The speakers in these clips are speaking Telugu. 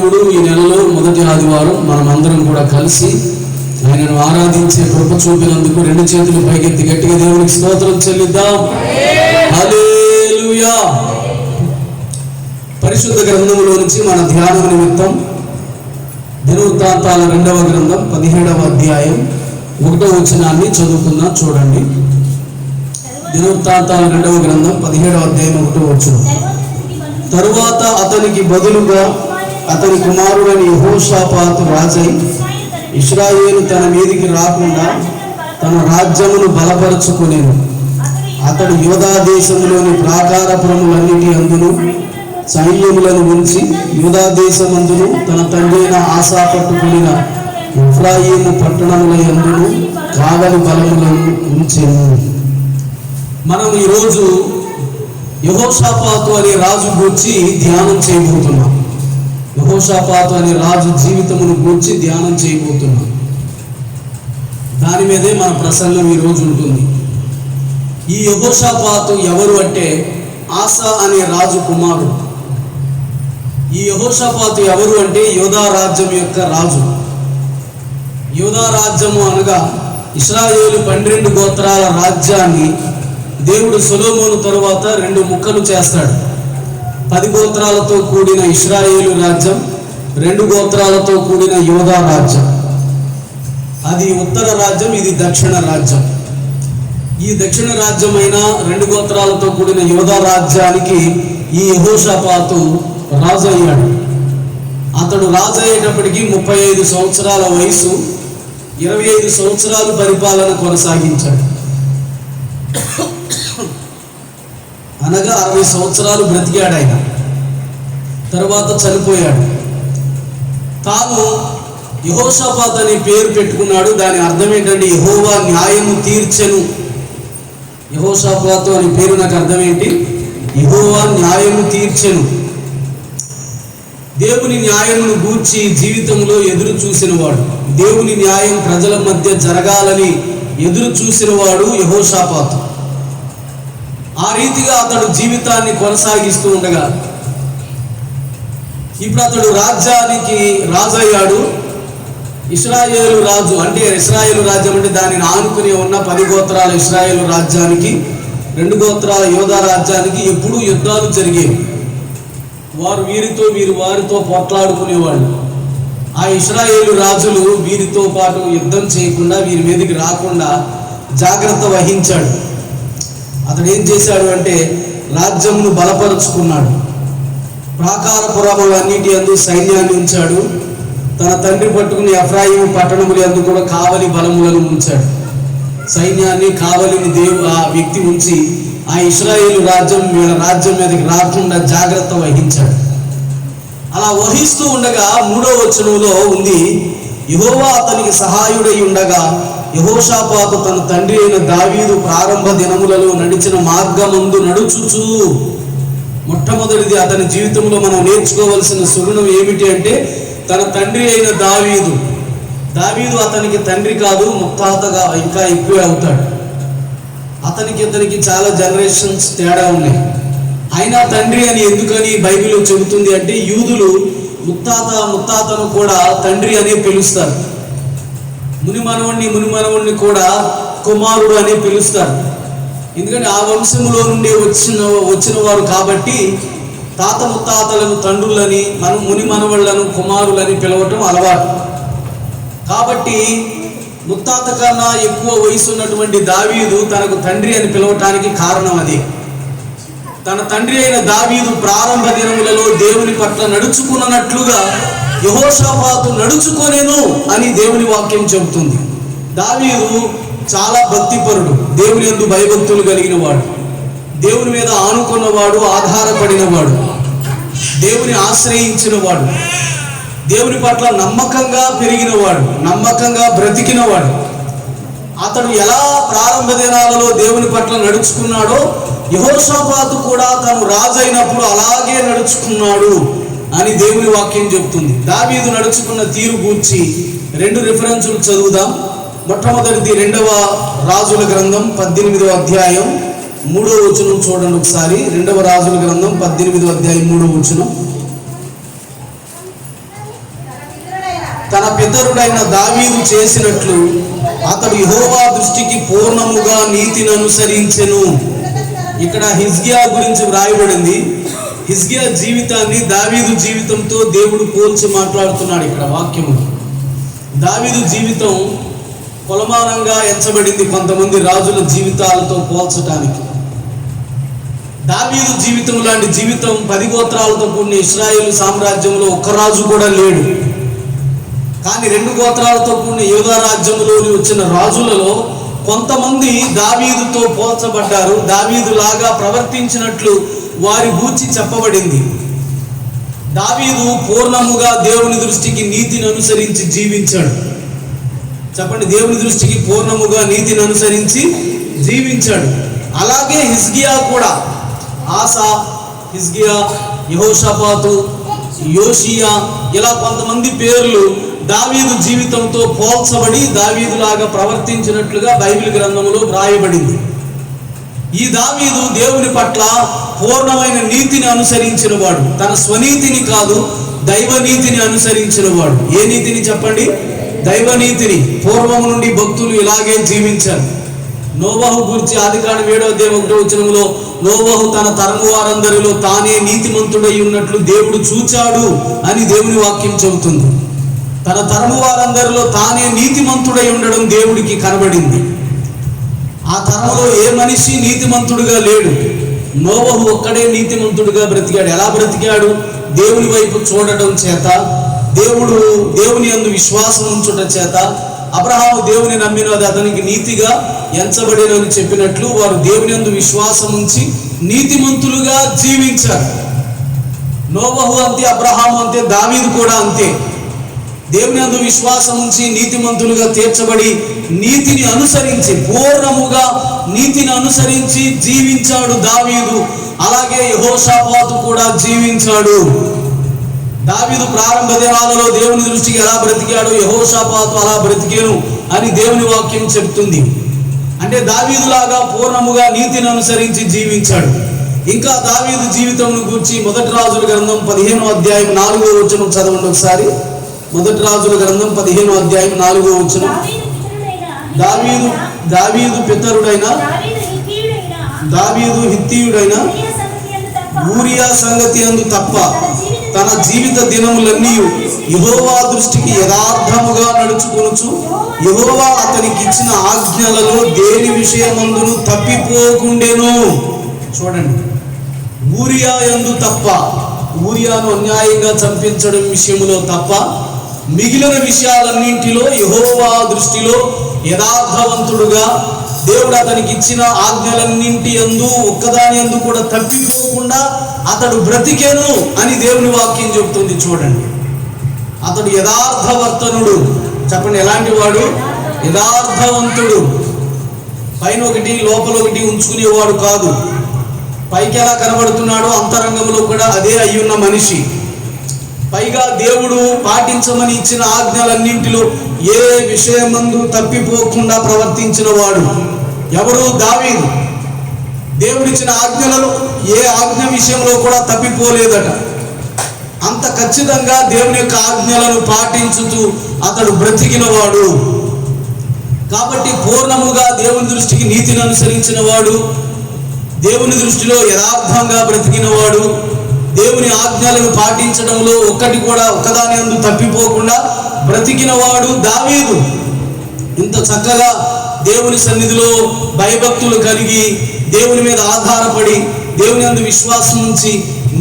ఇప్పుడు ఈ నెలలో మొదటి ఆదివారం మనమందరం కూడా కలిసి ఆయనను ఆరాధించే కృప చూపినందుకు రెండు చేతులు పైకెత్తి గట్టిగా దేవునికి స్తోత్రం చెల్లిద్దాం. హల్లెలూయా. పరిశుద్ధ గ్రంథములో నుంచి మన ధ్యానం నిమిత్తం దినవృత్తాంతాల 2వ గ్రంథం 17వ అధ్యాయం 1వ వచనాన్ని చదువుకుందాం. చూడండి. దినవృత్తాంతాల 2వ గ్రంథం 17వ అధ్యాయం 1వ వచనం. తరువాత అతనికి బదులుగా అతని కుమారుడైన యెహోషాపాతు రాజై ఇశ్రాయేలు తన మీదికి రాకుండా తన రాజ్యమును బలపరుచుకొనెను. అతడు యూదా దేశములోని ప్రాకారపురములన్నిటి అందును సైన్యములను ఉంచి యూదా దేశమందును తన తండ్రి అయిన ఆసా పట్టుకునిన ఎఫ్రాయిము పట్టణముల యందును కావలి బలములను ఉంచెను. మనం ఈరోజు యెహోషాపాతు అనే రాజు గూర్చి ధ్యానం చేయబోతున్నాం. యెహోషాపాతు అనే రాజు జీవితమును గూర్చి ధ్యానం చేయబోతున్నాం. దాని మీదే మన ప్రసంగం ఈరోజు ఉంటుంది. ఈ యెహోషాపాతు ఎవరు అంటే ఆసా అనే రాజు కుమారుడు. ఈ యెహోషాపాతు ఎవరు అంటే యూదా రాజ్యం యొక్క రాజు. యూదా రాజ్యము అనగా ఇశ్రాయేలు 12 గోత్రాల రాజ్యాన్ని దేవుడు సొలొమోను తరువాత 2 ముక్కలు చేస్తాడు. 10 గోత్రాలతో కూడిన ఇశ్రాయేలు రాజ్యం, 2 గోత్రాలతో కూడిన యూదా రాజ్యం. అది ఉత్తర రాజ్యం, ఇది దక్షిణ రాజ్యం. ఈ దక్షిణ రాజ్యమైన 2 గోత్రాలతో కూడిన యూదా రాజ్యానికి ఈ యెహోషాపాతు రాజు అయ్యాడు. అతడు రాజు అయ్యేటప్పటికి 35 సంవత్సరాల వయసు, 25 సంవత్సరాలు పరిపాలన కొనసాగించాడు. అనగా 60 సంవత్సరాలు బ్రతికాడు ఆయన. తర్వాత చనిపోయాడు. తాను యెహోషాపాతు అనే పేరు పెట్టుకున్నాడు. దాని అర్థం ఏంటంటే యెహోవా న్యాయము తీర్చెను. యెహోషాపాతు అనే పేరు నాకు అర్థం ఏంటి? యెహోవా న్యాయము తీర్చెను. దేవుని న్యాయమును గూర్చి జీవితంలో ఎదురు చూసినవాడు, దేవుని న్యాయం ప్రజల మధ్య జరగాలని ఎదురు చూసినవాడు యెహోషాపాతు. ఆ రీతిగా అతడు జీవితాన్ని కొనసాగిస్తూ ఉండగా ఇప్పుడు అతడు రాజ్యానికి రాజు అయ్యాడు. ఇశ్రాయేలు రాజు అంటే ఇశ్రాయేలు రాజ్యం అంటే దానిని ఆనుకుని ఉన్న 10 గోత్రాల ఇశ్రాయేలు రాజ్యానికి 2 గోత్రాల యూదా రాజ్యానికి ఎప్పుడూ యుద్ధాలు జరిగేవి. వారు వీరితో వీరు వారితో పోట్లాడుకునేవాళ్ళు. ఆ ఇశ్రాయేలు రాజులు వీరితో పాటు యుద్ధం చేయకుండా వీరి మీదకి రాకుండా జాగ్రత్త వహించాడు. అతడు ఏం చేశాడు అంటే రాజ్యమును బలపరుచుకున్నాడు. ప్రాకారపురములన్నిటి యందు సైన్యాన్ని ఉంచాడు. తన తండ్రి పట్టుకుని ఎఫ్రాయిము పట్టణముల యందు కూడా కావలి బలములను ఉంచాడు. సైన్యాన్ని కావలిని ఆ వ్యక్తి ఉంచి ఆ ఇశ్రాయేలు రాజ్యం వీళ్ళ రాజ్యం మీదకి రాకుండా జాగ్రత్త వహించాడు. అలా వహిస్తూ ఉండగా 3వ వచనంలో ఉంది, యెహోవా అతనికి సహాయుడై ఉండగా యెహోషాపాతు తన తండ్రి అయిన దావీదు ప్రారంభ దినములలో నడిచిన మార్గమందు నడుచుచు. మొట్టమొదటిది అతని జీవితంలో మనం నేర్చుకోవలసిన సుగుణం ఏమిటి అంటే తన తండ్రి అయిన దావీదు అతనికి తండ్రి కాదు, ముత్తాతగా ఇంకా ఎక్కువే అవుతాడు. అతనికి ఇతనికి చాలా జనరేషన్స్ తేడా ఉన్నాయి. అయినా తండ్రి అని ఎందుకని బైబిల్లో చెబుతుంది అంటే యూదులు ముత్తాతను కూడా తండ్రి అనే పిలుస్తారు. మునిమనవుణ్ణి కూడా కుమారుడు అని పిలుస్తారు. ఎందుకంటే ఆ వంశములో నుండి వచ్చిన వారు కాబట్టి తాత ముత్తాతలను తండ్రులని, మునిమనవులను కుమారులని పిలవటం అలవాటు. కాబట్టి ముత్తాత కన్నా ఎక్కువ వయసు ఉన్నటువంటి దావీదు తనకు తండ్రి అని పిలవటానికి కారణం అదే. తన తండ్రి అయిన దావీదు ప్రారంభ దినములలో దేవుని పట్ల నడుచుకున్నట్లుగా యెహోషాపాతు నడుచుకొనెను అని దేవుని వాక్యం చెబుతుంది. దావీదు చాలా భక్తిపరుడు, దేవుని యందు భయభక్తులు కలిగిన వాడు, దేవుని మీద ఆనుకున్నవాడు, ఆధారపడినవాడు, దేవుని ఆశ్రయించినవాడు, దేవుని పట్ల నమ్మకంగా పెరిగినవాడు, నమ్మకంగా బ్రతికినవాడు. అతడు ఎలా ప్రారంభ దినాలలో దేవుని పట్ల నడుచుకున్నాడో యెహోషాపాతు కూడా తను రాజు అయినప్పుడు అలాగే నడుచుకున్నాడు అని దేవుని వాక్యం చెబుతుంది. దావీదు నడుచుకున్న తీరు గూర్చి 2 రిఫరెన్సులు చదువుదాం. మొట్టమొదటిది 2వ రాజుల గ్రంథం 18వ అధ్యాయం 3వ వచనం చూడండి ఒకసారి. 2వ రాజుల గ్రంథం 18వ అధ్యాయం 3వ వచనం. తన పితరుడైన దావీదు చేసినట్లు అతడు యెహోవా దృష్టికి పూర్ణముగా నీతిని అనుసరించెను. ఇక్కడ హిజ్కియా గురించి వ్రాయబడింది. హిజ్కియా జీవితాన్ని దావీదు జీవితంతో దేవుడు పోల్చి మాట్లాడుతున్నాడు. ఇక్కడ వాక్యము దావీదు జీవితం కొలమానంగా ఎంచబడింది కొంతమంది రాజుల జీవితాలతో పోల్చడానికి. దావీదు జీవితం లాంటి జీవితం 10 గోత్రాలతో కూడిన ఇశ్రాయేలు సామ్రాజ్యంలో ఒక్క రాజు కూడా లేడు. కానీ 2 గోత్రాలతో కూడిన యూదా రాజ్యంలోని వచ్చిన రాజులలో కొంతమంది దావీదుతో పోల్చబడ్డారు. దావీదు లాగా ప్రవర్తించినట్లు వారి గూర్చి చెప్పబడింది. దావీదు పూర్ణముగా దేవుని దృష్టికి నీతిని అనుసరించి జీవించాడు. చెప్పండి, దేవుని దృష్టికి పూర్ణముగా నీతిని అనుసరించి జీవించాడు. అలాగే హిజ్కియా కూడా, ఆసా, హిజ్కియా, యెహోషాపాతు, యోషియా, ఇలా కొంతమంది పేర్లు దావీదు జీవితంతో పోల్చబడి దావీదులాగా ప్రవర్తించినట్లుగా బైబిల్ గ్రంథంలో వ్రాయబడింది. ఈ దావీదు దేవుని పట్ల పూర్ణమైన నీతిని అనుసరించిన వాడు. తన స్వనీతిని కాదు, దైవ నీతిని అనుసరించిన వాడు. ఏ నీతిని చెప్పండి? దైవ నీతిని. పూర్వము నుండి భక్తులు ఇలాగే జీవించారు. నోవహు గురించి ఆదికాండం 7వ అధ్యాయం 1వ వచనంలో నోవహు తన తరము వారందరిలో తానే నీతిమంతుడై ఉన్నట్లు దేవుడు చూచాడు అని దేవుని వాక్యం చెబుతుంది. తన తరము వారందరిలో తానే నీతిమంతుడై ఉండడం దేవుడికి కనబడింది. ఆ తరములో ఏ మనిషి నీతిమంతుడుగా లేడు. నోవహు ఒక్కడే నీతిమంతుడుగా బ్రతికాడు. ఎలా బ్రతికాడు? దేవుని వైపు చూడడం చేత, దేవుని యందు విశ్వాసం ఉంచుట చేత. అబ్రహాము దేవుని నమ్మినది అతనికి నీతిగా ఎంచబడినని చెప్పినట్లు వారు దేవుని యందు విశ్వాసం ఉంచి నీతిమంతులుగా జీవించారు. నోవహు అంతే, అబ్రహాము అంతే, దావీదు కూడా అంతే. దేవుని యందు విశ్వాసం ఉంచి నీతిమంతులుగా తీర్చబడి నీతిని అనుసరించి, పూర్ణముగా నీతిని అనుసరించి జీవించాడు దావీదు. అలాగే యెహోషాపాతు కూడా జీవించాడు. దావీదు ప్రారంభ దినాలలో దేవుని దృష్టికి ఎలా బ్రతికాడు, యెహోషాపాతు అలా బ్రతికేను అని దేవుని వాక్యం చెప్తుంది. అంటే దావీదులాగా పూర్ణముగా నీతిని అనుసరించి జీవించాడు. ఇంకా దావీదు జీవితంను గురించి 1 రాజుల గ్రంథం 15వ అధ్యాయం 4వ వచనం చదవండి ఒకసారి. 1 రాజుల గ్రంథం 15వ అధ్యాయం 4వ వచనం. దావీదు పితరుడైన దావీదు హిత్తీయుడైన ఊరియా సంగతి అందు తప్ప తన జీవిత దినములన్నీ యెహోవా దృష్టికి యథార్థముగా నడుచుకొనుచు యెహోవా అతనికి ఇచ్చిన ఆజ్ఞలలో దేని విషయమందును తప్పిపోకుండెను. చూడండి, ఊరియా యందు తప్ప, ఊరియాను అన్యాయంగా చంపించడం విషయంలో తప్ప మిగిలిన విషయాలన్నింటిలో యెహోవా దృష్టిలో యథార్థవంతుడుగా, దేవుడు అతనికి ఇచ్చిన ఆజ్ఞలన్నింటి యందు ఒక్కదాని యందు కూడా తప్పిపోకుండా అతడు బ్రతికెను అని దేవుని వాక్యం చెబుతుంది. చూడండి, అతడు యథార్థవర్తనుడు. చెప్పండి, ఎలాంటి వాడు? యథార్థవంతుడు. పైన ఒకటి లోపల ఒకటి ఉంచుకునేవాడు కాదు. పైకి ఎలా కనబడుతున్నాడో అంతరంగంలో కూడా అదే అయ్యున్న మనిషి. పైగా దేవుడు పాటించమని ఇచ్చిన ఆజ్ఞలన్నింటిలో ఏ విషయమందు తప్పిపోకుండా ప్రవర్తించిన వాడు ఎవరు? దావీదు. దేవుడిచ్చిన ఆజ్ఞలలో ఏ ఆజ్ఞ విషయంలో కూడా తప్పిపోలేదట. అంత ఖచ్చితంగా దేవుని యొక్క ఆజ్ఞలను పాటించుతూ అతడు బ్రతికినవాడు. కాబట్టి పూర్ణముగా దేవుని దృష్టికి నీతిని అనుసరించిన వాడు, దేవుని దృష్టిలో యథార్థంగా బ్రతికినవాడు, దేవుని ఆజ్ఞలను పాటించడంలో ఒక్కదాని యందు తప్పిపోకుండా బ్రతికినవాడు దావీదు. ఇంత చక్కగా దేవుని సన్నిధిలో భయభక్తులు కలిగి దేవుని మీద ఆధారపడి దేవుని యందు విశ్వాసం ఉంచి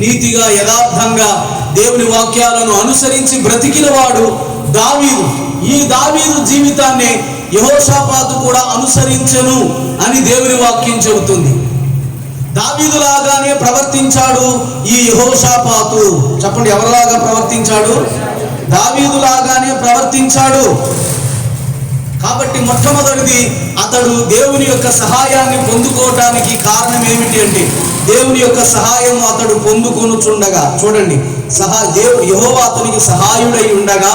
నీతిగా యథార్థంగా దేవుని వాక్యాలను అనుసరించి బ్రతికినవాడు దావీదు. ఈ దావీదు జీవితాన్ని యెహోషాపాతు కూడా అనుసరించెను అని దేవుని వాక్యం చెబుతుంది. దావీదులాగానే ప్రవర్తించాడు ఈ యెహోషాపాతు. చెప్పండి, ఎవరిలాగా ప్రవర్తించాడు? దావీదులాగానే ప్రవర్తించాడు. కాబట్టి మొట్టమొదటిది అతడు దేవుని యొక్క సహాయాన్ని పొందుకోవటానికి కారణం ఏమిటి అంటే, దేవుని యొక్క సహాయం అతడు పొందుకొనుచుండగా, చూడండి, యెహోవా అతనికి సహాయుడై ఉండగా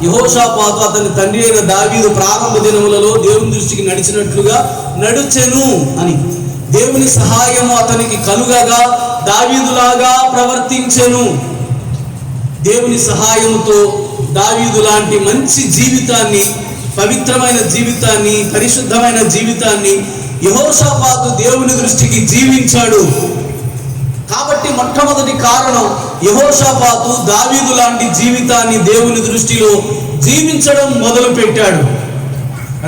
యెహోషాపాతు అతని తండ్రి అయిన దావీదు ప్రారంభ దినములలో దేవుని దృష్టికి నడిచినట్లుగా నడుచెను అని. దేవుని సహాయము అతనికి కలుగగా దావీదులాగా ప్రవర్తించెను. దేవుని సహాయముతో దావీదు లాంటి మంచి జీవితాన్ని, పవిత్రమైన జీవితాన్ని, పరిశుద్ధమైన జీవితాన్ని యెహోషాపాతు దేవుని దృష్టికి జీవించాడు. కాబట్టి మొట్టమొదటి కారణం, యెహోషాపాతు దావీదు లాంటి జీవితాన్ని దేవుని దృష్టిలో జీవించడం మొదలు పెట్టాడు.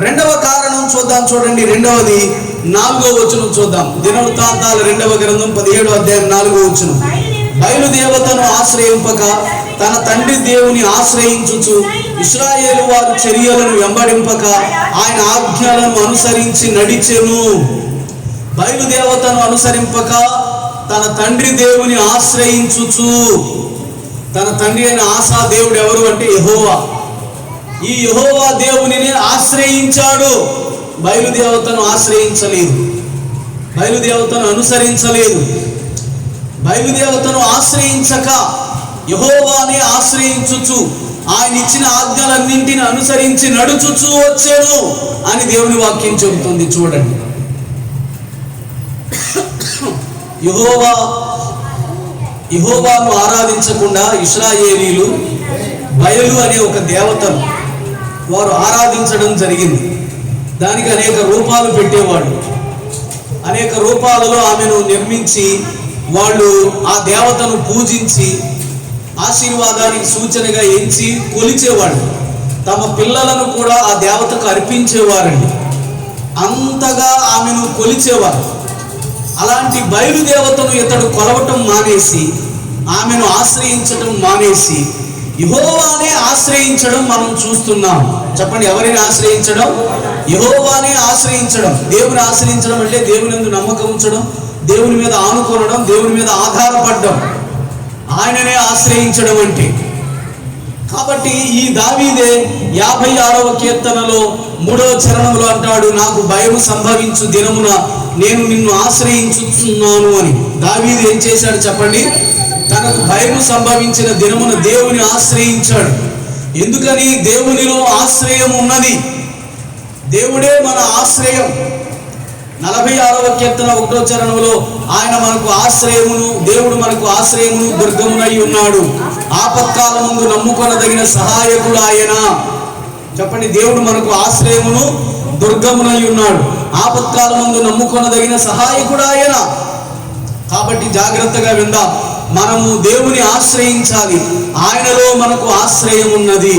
రెండవ కారణం చూద్దాం, చూడండి. రెండవది 4వ వచనం చూద్దాం. దినవృత్తాంతాల 2వ గ్రంథం 17వ అధ్యాయం 4వ వచనం. బయలుదేవతను ఆశ్రయింపక తన తండ్రి దేవుని ఆశ్రయించుచు ఇశ్రాయేలు వారి చర్యలను వెంబడింపక ఆయన ఆజ్ఞలను అనుసరించి నడిచెను. బయలుదేవతను అనుసరింపక తన తండ్రి దేవుని ఆశ్రయించుచు, తన తండ్రి అయిన ఆసా దేవుడు ఎవరు అంటే యెహోవా. ఈ యెహోవా దేవునిని ఆశ్రయించాడు, బయలుదేవతను ఆశ్రయించలేదు, బయలుదేవతను అనుసరించలేదు. బయలుదేవతను ఆశ్రయించక యెహోవాని ఆశ్రయించుచు ఆయన ఇచ్చిన ఆజ్ఞలన్నింటిని అనుసరించి నడుచుచూ వచ్చాను అని దేవుని వాక్యం చెబుతుంది. చూడండి, యెహోవాను ఆరాధించకుండా ఇశ్రాయేలీలు బయలు అనే ఒక దేవతను వారు ఆరాధించడం జరిగింది. దానికి అనేక రూపాలు పెట్టేవాడు. అనేక రూపాలలో ఆమెను నిర్మించి వాళ్ళు ఆ దేవతను పూజించి ఆశీర్వాదానికి సూచనగా ఎంచి కొలిచేవాడు. తమ పిల్లలను కూడా ఆ దేవతకు అర్పించేవారండి. అంతగా ఆమెను కొలిచేవారు. అలాంటి బయలుదేవతను ఇతడు కొలవటం మానేసి, ఆమెను ఆశ్రయించటం మానేసి యెహోవానే ఆశ్రయించడం మనం చూస్తున్నాం. చెప్పండి, ఎవరిని ఆశ్రయించడం? యెహోవానే ఆశ్రయించడం. దేవుని ఆశ్రయించడం అంటే దేవుని యందు నమ్మకం ఉంచడం, దేవుని మీద ఆనుకోవడం, దేవుని మీద ఆధారపడడం, ఆయననే ఆశ్రయించడం అంటే. కాబట్టి ఈ దావీదే 56వ కీర్తనలో 3వ చరణంలో అంటాడు, నాకు భయం సంభవించు దినమున నేను నిన్ను ఆశ్రయించుతున్నాను అని. దావీదు ఏం చేశాడు చెప్పండి? తనకు భయం సంభవించిన దినమున దేవుని ఆశ్రయించాడు. ఎందుకని? దేవునిలో ఆశ్రయం ఉన్నది. దేవుడే మన ఆశ్రయం. 46వ కీర్తన 1వ చరణంలో ఆయన మనకు ఆశ్రయమును, దేవుడు మనకు ఆశ్రయమును దుర్గమునై ఉన్నాడు, ఆపత్కాలమందు నమ్ముకొనదగిన సహాయకుడు ఆయన. చెప్పండి, దేవుడు మనకు ఆశ్రయమును దుర్గమునై ఉన్నాడు, ఆపత్కాలమందు నమ్ముకొనదగిన సహాయకుడు ఆయన. కాబట్టి జాగ్రత్తగా విందాం. మనము దేవుని ఆశ్రయించాలి. ఆయనలో మనకు ఆశ్రయం ఉన్నది.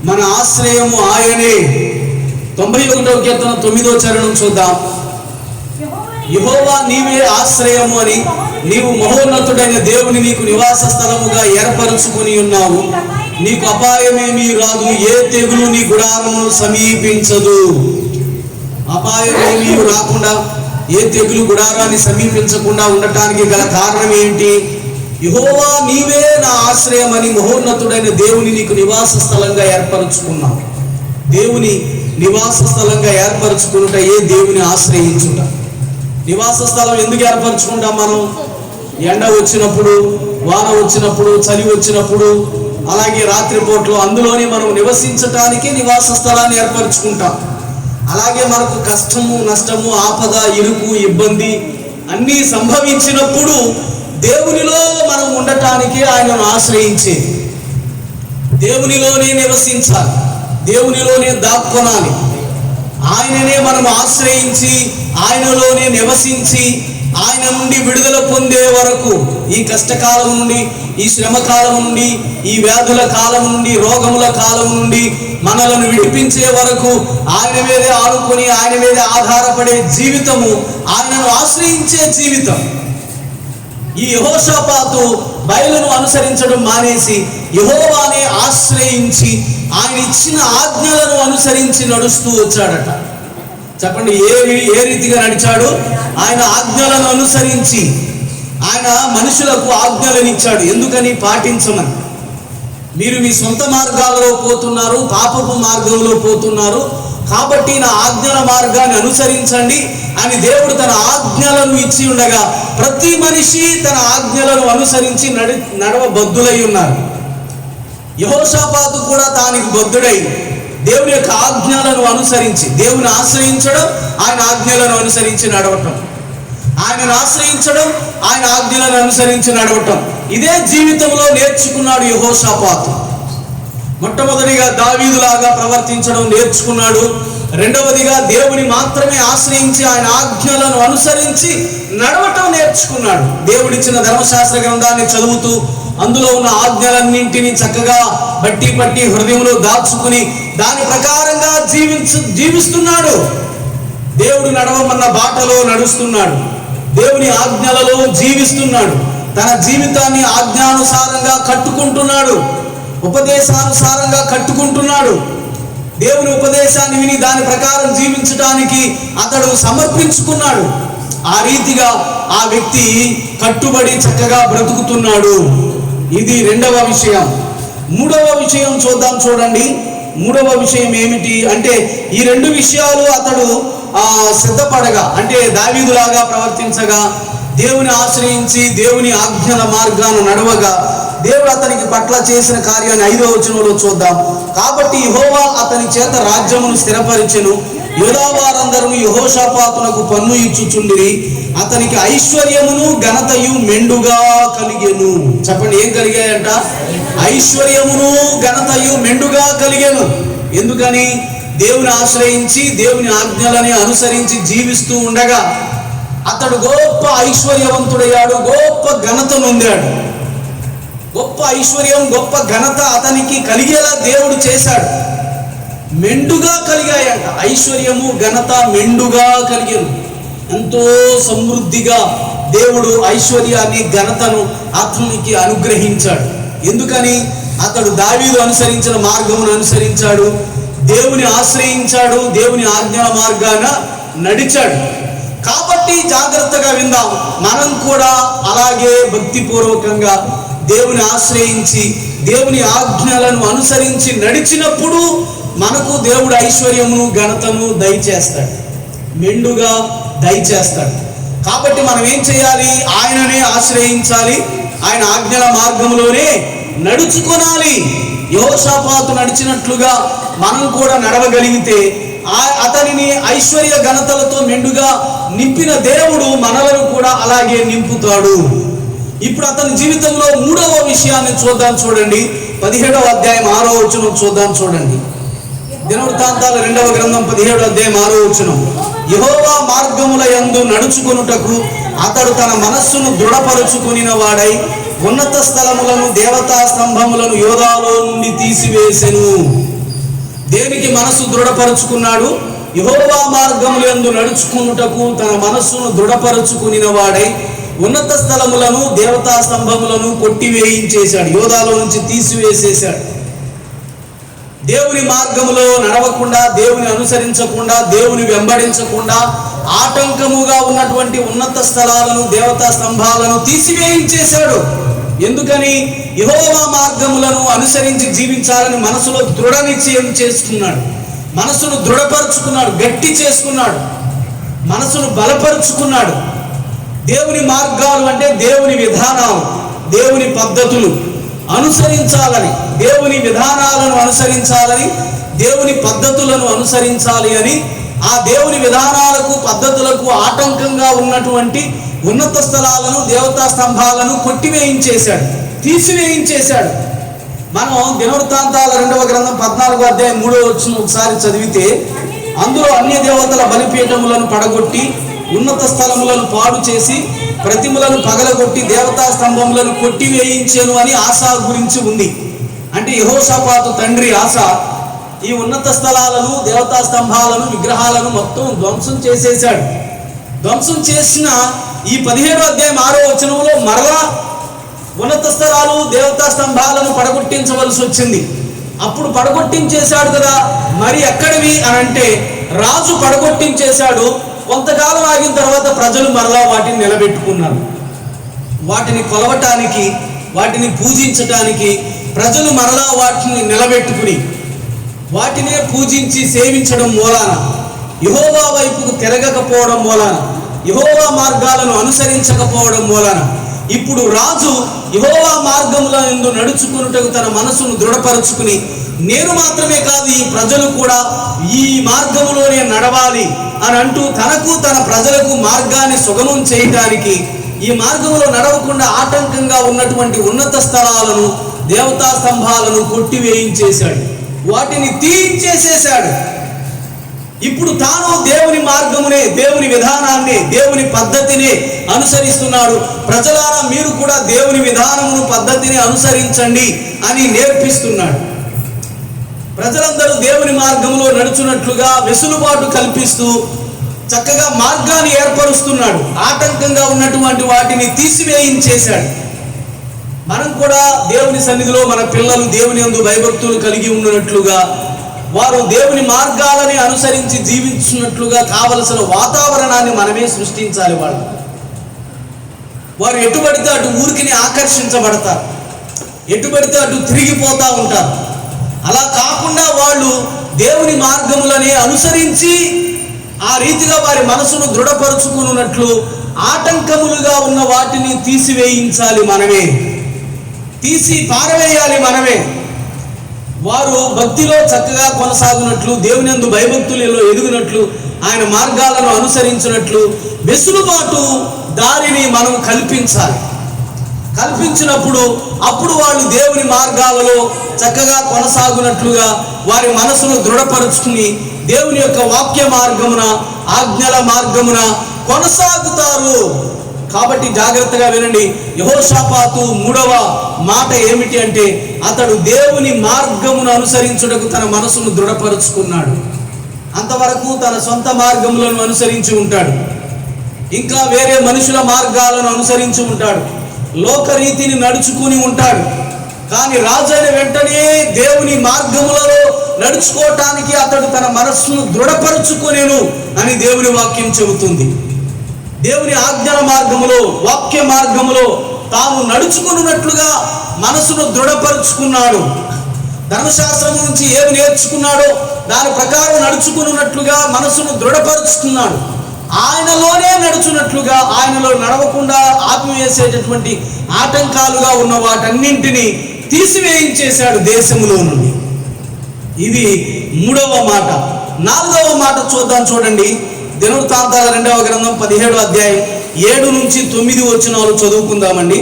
మన ఆశ్రయము ఆయనే. 91వ కీర్తన 9వ చరణం చూద్దాం. యెహోవా నీవే ఆశ్రయము అని నీవు మహోన్నతుడైన దేవుని నీకు నివాస స్థలముగా ఏర్పరచుకుని ఉన్నావు. నీకు అపాయమేమీ రాదు, ఏ తెగులు నీ గుడారమును సమీపించదు. అపాయమేమీ రాకుండా, ఏ తెగులు గుడారాన్ని సమీపించకుండా ఉండటానికి గల కారణం ఏంటి? యెహోవా నీవే నా ఆశ్రయం అని మహోన్నతుడైన దేవుని నీకు నివాస స్థలంగా ఏర్పరచుకున్నావు. దేవుని నివాస స్థలంగా ఏర్పరచుకున్నట ఏ దేవుని ఆశ్రయించుట. నివాస స్థలం ఎందుకు ఏర్పరచుకుంటాం మనం? ఎండ వచ్చినప్పుడు, వాన వచ్చినప్పుడు, చలి వచ్చినప్పుడు, అలాగే రాత్రిపూట్లు అందులోనే మనం నివసించటానికి నివాస స్థలాన్ని ఏర్పరచుకుంటాం. అలాగే మనకు కష్టము, నష్టము, ఆపద, ఇరుకు, ఇబ్బంది అన్నీ సంభవించినప్పుడు దేవునిలో మనం ఉండటానికి ఆయనను ఆశ్రయించే, దేవునిలోనే నివసించాలి, దేవునిలోనే దాక్కొనాలి. ఆయననే మనం ఆశ్రయించి ఆయనలోనే నివసించి ఆయన నుండి విడుదల పొందే వరకు, ఈ కష్టకాలం నుండి, ఈ శ్రమ కాలం నుండి, ఈ వ్యాధుల కాలం నుండి, రోగముల కాలం నుండి మనలను విడిపించే వరకు ఆయన మీదే ఆనుకొని, ఆయన మీదే ఆధారపడే జీవితము, ఆయనను ఆశ్రయించే జీవితం. ఈ యెహోషాపాతు బయలును అనుసరించడం మానేసి యెహోవానే ఆశ్రయించి ఆయన ఇచ్చిన ఆజ్ఞలను అనుసరించి నడుస్తూ వచ్చాడట. చెప్పండి, ఏ రీతిగా నడిచాడు? ఆయన ఆజ్ఞలను అనుసరించి. ఆయన మనుషులకు ఆజ్ఞలను ఇచ్చాడు. ఎందుకని? పాటించమని. మీరు మీ సొంత మార్గాలలో పోతున్నారు, పాపపు మార్గంలో పోతున్నారు, కాబట్టి నా ఆజ్ఞల మార్గాన్ని అనుసరించండి అని దేవుడు తన ఆజ్ఞలను ఇచ్చి ఉండగా ప్రతి మనిషి తన ఆజ్ఞలను అనుసరించి నడవబద్ధులై ఉన్నారు. యెహోషాపాతు కూడా తానికి బద్ధుడై దేవుని యొక్క ఆజ్ఞలను అనుసరించి, దేవుని ఆశ్రయించడం, ఆయన ఆజ్ఞలను అనుసరించి నడవటం, ఆయనను ఆశ్రయించడం, ఆయన ఆజ్ఞలను అనుసరించి నడవటం, ఇదే జీవితంలో నేర్చుకున్నాడు యెహోషాపాతు. దావీదులాగా ప్రవర్తించడం నేర్చుకున్నాడు. రెండవదిగా దేవుని మాత్రమే ఆశ్రయించి ఆయన ఆజ్ఞలను అనుసరించి నడవటం నేర్చుకున్నాడు. దేవుడిచ్చిన ధర్మశాస్త్ర గ్రంథాన్ని చదువుతూ అందులో ఉన్న ఆజ్ఞలన్నింటినీ చక్కగా బట్టి పట్టి హృదయంలో దాచుకుని దాని ప్రకారంగా జీవిస్తున్నాడు. దేవుడు నడవమన్న బాటలో నడుస్తున్నాడు. దేవుని ఆజ్ఞలలో జీవిస్తున్నాడు. తన జీవితాన్ని ఆజ్ఞానుసారంగా కట్టుకుంటున్నాడు. ఉపదేశానుసారంగా కట్టుకుంటున్నాడు. దేవుని ఉపదేశాన్ని విని దాని ప్రకారం జీవించడానికి అతడు సమర్పించుకున్నాడు. ఆ రీతిగా ఆ వ్యక్తి కట్టుబడి చక్కగా బ్రతుకుతున్నాడు. ఇది రెండవ విషయం. మూడవ విషయం చూద్దాం. చూడండి, మూడవ విషయం ఏమిటి అంటే ఈ రెండు విషయాలు అతడు సిద్ధపడగా, అంటే దావీదులాగా ప్రవర్తించగా, దేవుని ఆశ్రయించి దేవుని ఆజ్ఞల మార్గాన నడవగా దేవుడు అతనికి పట్ల చేసిన కార్యాన్ని 5వ వచనంలో చూద్దాం. కాబట్టి యెహోవా అతని చేత రాజ్యమును స్థిరపరిచెను. యూదా వారందరూ యెహోషాపాతునకు పన్ను ఇచ్చుచుండిరి. అతనికి ఐశ్వర్యమును ఘనతయు మెండుగా కలిగెను. చెప్పండి, ఏం కలిగాయంట? ఐశ్వర్యమును ఘనతయు మెండుగా కలిగెను. ఎందుకని? దేవుని ఆశ్రయించి దేవుని ఆజ్ఞలని అనుసరించి జీవిస్తూ ఉండగా అతడు గొప్ప ఐశ్వర్యవంతుడయ్యాడు. గొప్ప ఘనత నొందాడు. గొప్ప ఐశ్వర్యం, గొప్ప ఘనత అతనికి కలిగేలా దేవుడు చేశాడు. మెండుగా కలిగాయంట. ఐశ్వర్యము ఘనత మెండుగా కలిగాను. ఎంతో సమృద్ధిగా దేవుడు ఐశ్వర్యాన్ని ఘనతను అతనికి అనుగ్రహించాడు. ఎందుకని? అతడు దావీదు అనుసరించిన మార్గమును అనుసరించాడు, దేవుని ఆశ్రయించాడు, దేవుని ఆజ్ఞల మార్గాన నడిచాడు. కాబట్టి జాగ్రత్తగా విందాం. మనం కూడా అలాగే భక్తిపూర్వకంగా దేవుని ఆశ్రయించి దేవుని ఆజ్ఞలను అనుసరించి నడిచినప్పుడు మనకు దేవుడు ఐశ్వర్యమును ఘనతను దయచేస్తాడు, మెండుగా దయచేస్తాడు. కాబట్టి మనం ఏం చేయాలి? ఆయననే ఆశ్రయించాలి, ఆయన ఆజ్ఞల మార్గంలోనే నడుచుకోనాలి. యెహోషాపాతు నడిచినట్లుగా మనం కూడా నడవగలిగితే అతనిని ఐశ్వర్య ఘనతలతో మెండుగా నింపిన దేవుడు మనలను కూడా అలాగే నింపుతాడు. ఇప్పుడు అతని జీవితంలో మూడవ విషయాన్ని చూద్దాం. చూడండి, 17వ అధ్యాయం 6వ వచనం చూద్దాం. చూడండి, దినవృత్తాంతాల 2వ గ్రంథం 17వ అధ్యాయం 6వ వచనం. యెహోవా మార్గముల యందు నడుచుకొనుటకు అతడు తన మనస్సును దృఢపరుచుకునిన వాడై ఉన్నత స్థలములను దేవతా స్తంభములను యోధాలో నుండి తీసివేసెను. దేనికి మనస్సు దృఢపరుచుకున్నాడు? యెహోవా మార్గముల యందు నడుచుకొనుటకు తన మనస్సును దృఢపరుచుకునిన వాడై ఉన్నత స్థలములను దేవతా స్తంభములను కొట్టివేయించేశాడు, యోధాలో నుంచి తీసివేసేశాడు. దేవుని మార్గములో నడవకుండా, దేవుని అనుసరించకుండా, దేవుని వెంబడించకుండా ఆటంకముగా ఉన్నటువంటి ఉన్నత స్థలాలను దేవతా స్తంభాలను తీసివేయించేశాడు. ఎందుకని? యెహోవా మార్గములను అనుసరించి జీవించాలని మనసులో దృఢ నిశ్చయం చేసుకున్నాడు. మనసును దృఢపరుచుకున్నాడు, గట్టి చేసుకున్నాడు, మనసును బలపరుచుకున్నాడు. దేవుని మార్గాలు అంటే దేవుని విధానాలు, దేవుని పద్ధతులు అనుసరించాలని, దేవుని విధానాలను అనుసరించాలని, దేవుని పద్ధతులను అనుసరించాలి అని ఆ దేవుని విధానాలకు పద్ధతులకు ఆటంకంగా ఉన్నటువంటి ఉన్నత స్థలాలను దేవతా స్తంభాలను కొట్టివేయించేశాడు, తీసివేయించేశాడు. మనం దినవృత్తాంతాల 2వ గ్రంథం 14వ అధ్యాయం 3వ వచనం ఒకసారి చదివితే అందులో అన్య దేవతల బలిపీఠములను పడగొట్టి ఉన్నత స్థలములను పాడు చేసి ప్రతిమలను పగలగొట్టి దేవతా స్తంభములను కొట్టివేయించెను అని ఆసా గురించి ఉంది. అంటే యెహోషాపాతు తండ్రి ఆసా ఈ ఉన్నత స్థలాలను దేవతా స్తంభాలను విగ్రహాలను మొత్తం ధ్వంసం చేసేశాడు. ధ్వంసం చేసిన ఈ 17వ అధ్యాయం 6వ వచనంలో మరలా ఉన్నత స్థలాలు దేవతా స్తంభాలను పడగొట్టించవలసి వచ్చింది. అప్పుడు పడగొట్టించేశాడు కదా, మరి ఎక్కడివి అని అంటే రాజు పడగొట్టించేశాడు. కొంతకాలం ఆగిన తర్వాత ప్రజలు మరలా వాటిని నిలబెట్టుకున్నారు. వాటిని కొలవటానికి, వాటిని పూజించటానికి ప్రజలు మరలా వాటిని నిలబెట్టుకుని వాటినే పూజించి సేవించడం మూలాన, యెహోవా వైపుకు తిరగకపోవడం మూలాన, యెహోవా మార్గాలను అనుసరించకపోవడం మూలాన ఇప్పుడు రాజు యెహోవా మార్గముల యందు నడుచుకొనుటకు తన మనసును దృఢపరుచుకుని, నేను మాత్రమే కాదు ఈ ప్రజలు కూడా ఈ మార్గములోనే నడవాలి అని అంటూ తనకు తన ప్రజలకు మార్గాన్ని సుగమం చేయడానికి ఈ మార్గంలో నడవకుండా ఆటంకంగా ఉన్నటువంటి ఉన్నత స్థలాలను దేవతా స్తంభాలను కొట్టివేయించేశాడు. వాటిని తీయించేసేశాడు. ఇప్పుడు తాను దేవుని మార్గమునే, దేవుని విధానాన్ని, దేవుని పద్ధతిని అనుసరిస్తున్నాడు. ప్రజలారా మీరు కూడా దేవుని విధానమును, పద్ధతిని అనుసరించండి అని నేర్పిస్తున్నాడు. ప్రజలందరూ దేవుని మార్గంలో నడుచున్నట్లుగా వెసులుబాటు కల్పిస్తూ చక్కగా మార్గాన్ని ఏర్పరుస్తున్నాడు. ఆటంకంగా ఉన్నటువంటి వాటిని తీసివేయించేశాడు. మనం కూడా దేవుని సన్నిధిలో మన పిల్లలు దేవుని యందు భయభక్తులు కలిగి ఉన్నట్లుగా, వారు దేవుని మార్గాలని అనుసరించి జీవించినట్లుగా కావలసిన వాతావరణాన్ని మనమే సృష్టించాలి. వారు ఎటుపడితే అటు ఊరికిని ఆకర్షించబడతారు, ఎటుపడితే అటు తిరిగిపోతూ ఉంటారు. అలా కాకుండా వాళ్ళు దేవుని మార్గములని అనుసరించి ఆ రీతిగా వారి మనసును దృఢపరుచుకున్నట్లు ఆటంకములుగా ఉన్న వాటిని తీసివేయించాలి మనమే, తీసి పారవేయాలి మనమే. వారు భక్తిలో చక్కగా కొనసాగునట్లు, దేవుని యందు భయభక్తులలో ఎదుగునట్లు, ఆయన మార్గాలను అనుసరించినట్లు వెసులుబాటు దారిని మనం కల్పించాలి. కల్పించినప్పుడు అప్పుడు వాళ్ళు దేవుని మార్గాలలో చక్కగా కొనసాగునట్లుగా వారి మనసును దృఢపరుచుకుని దేవుని యొక్క వాక్య మార్గమున, ఆజ్ఞల మార్గమున కొనసాగుతారు. కాబట్టి జాగ్రత్తగా వినండి. యెహోషాపాతు 3వ మాట ఏమిటి అంటే, అతడు దేవుని మార్గమును అనుసరించుటకు తన మనసును దృఢపరుచుకున్నాడు. అంతవరకు తన సొంత మార్గములను అనుసరించి ఉంటాడు, ఇంకా వేరే మనుషుల మార్గాలను అనుసరించి ఉంటాడు, లోకరీతిని నడుచుకుని ఉంటాడు. కానీ రాజైన వెంటనే దేవుని మార్గములలో నడుచుకోవటానికి అతడు తన మనస్సును దృఢపరుచుకొనేను అని దేవుని వాక్యం చెబుతుంది. దేవుని ఆజ్ఞల మార్గములో, వాక్య మార్గములో తాను నడుచుకున్నట్లుగా మనసును దృఢపరుచుకున్నాడు. ధర్మశాస్త్రం నుంచి ఏమి నేర్చుకున్నాడో దాని ప్రకారం నడుచుకున్నట్లుగా మనసును దృఢపరుచుకున్నాడు. ఆయనలోనే నడుచున్నట్లుగా, ఆయనలో నడవకుండా ఆపివేసేటటువంటి ఆటంకాలుగా ఉన్న వాటన్నింటినీ తీసివేయించేశాడు దేశములో నుండి. ఇది 3వ మాట. 4వ మాట చూద్దాం, చూడండి. దినవృత్తాంతాల 2వ గ్రంథం 17వ అధ్యాయం 7 నుంచి 9 వచనాలు చదువుకుందామండి.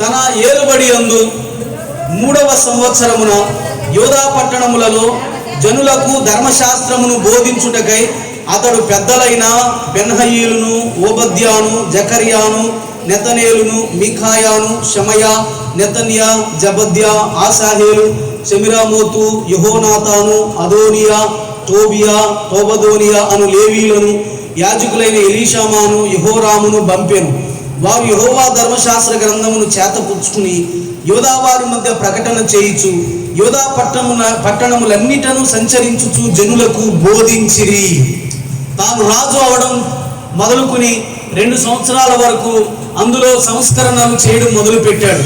తన ఏలుబడి యందు 3వ సంవత్సరమున యోధా పట్టణములలో జనులకు ధర్మశాస్త్రమును బోధించుటకై అతడు పెద్దలైన బెన్హయీలును, ఓబద్యాను, జకర్యాను, నెతనేలును, మీకాయాను, షమయా, నెతన్యా, జబద్యా, ఆసాహేలు, షమిరామోతు, యెహోనాతాను, అదోనియా, టోబియా, టోబదోనియా అను లేవీలను, యాజకులైన ఎలీషామాను, యెహోరామును పంపెను. వారు యెహోవా ధర్మశాస్త్ర గ్రంథమును చేతపుచ్చుకుని యోధా వారి మధ్య ప్రకటన చేయుచు యోధా పట్టణములన్నిటను సంచరించుచు జనులకు బోధించిరి. తాను రాజు అవడం మొదలుకొని 2 సంవత్సరాల వరకు అందులో సంస్కరణలు చేయడం మొదలుపెట్టాడు.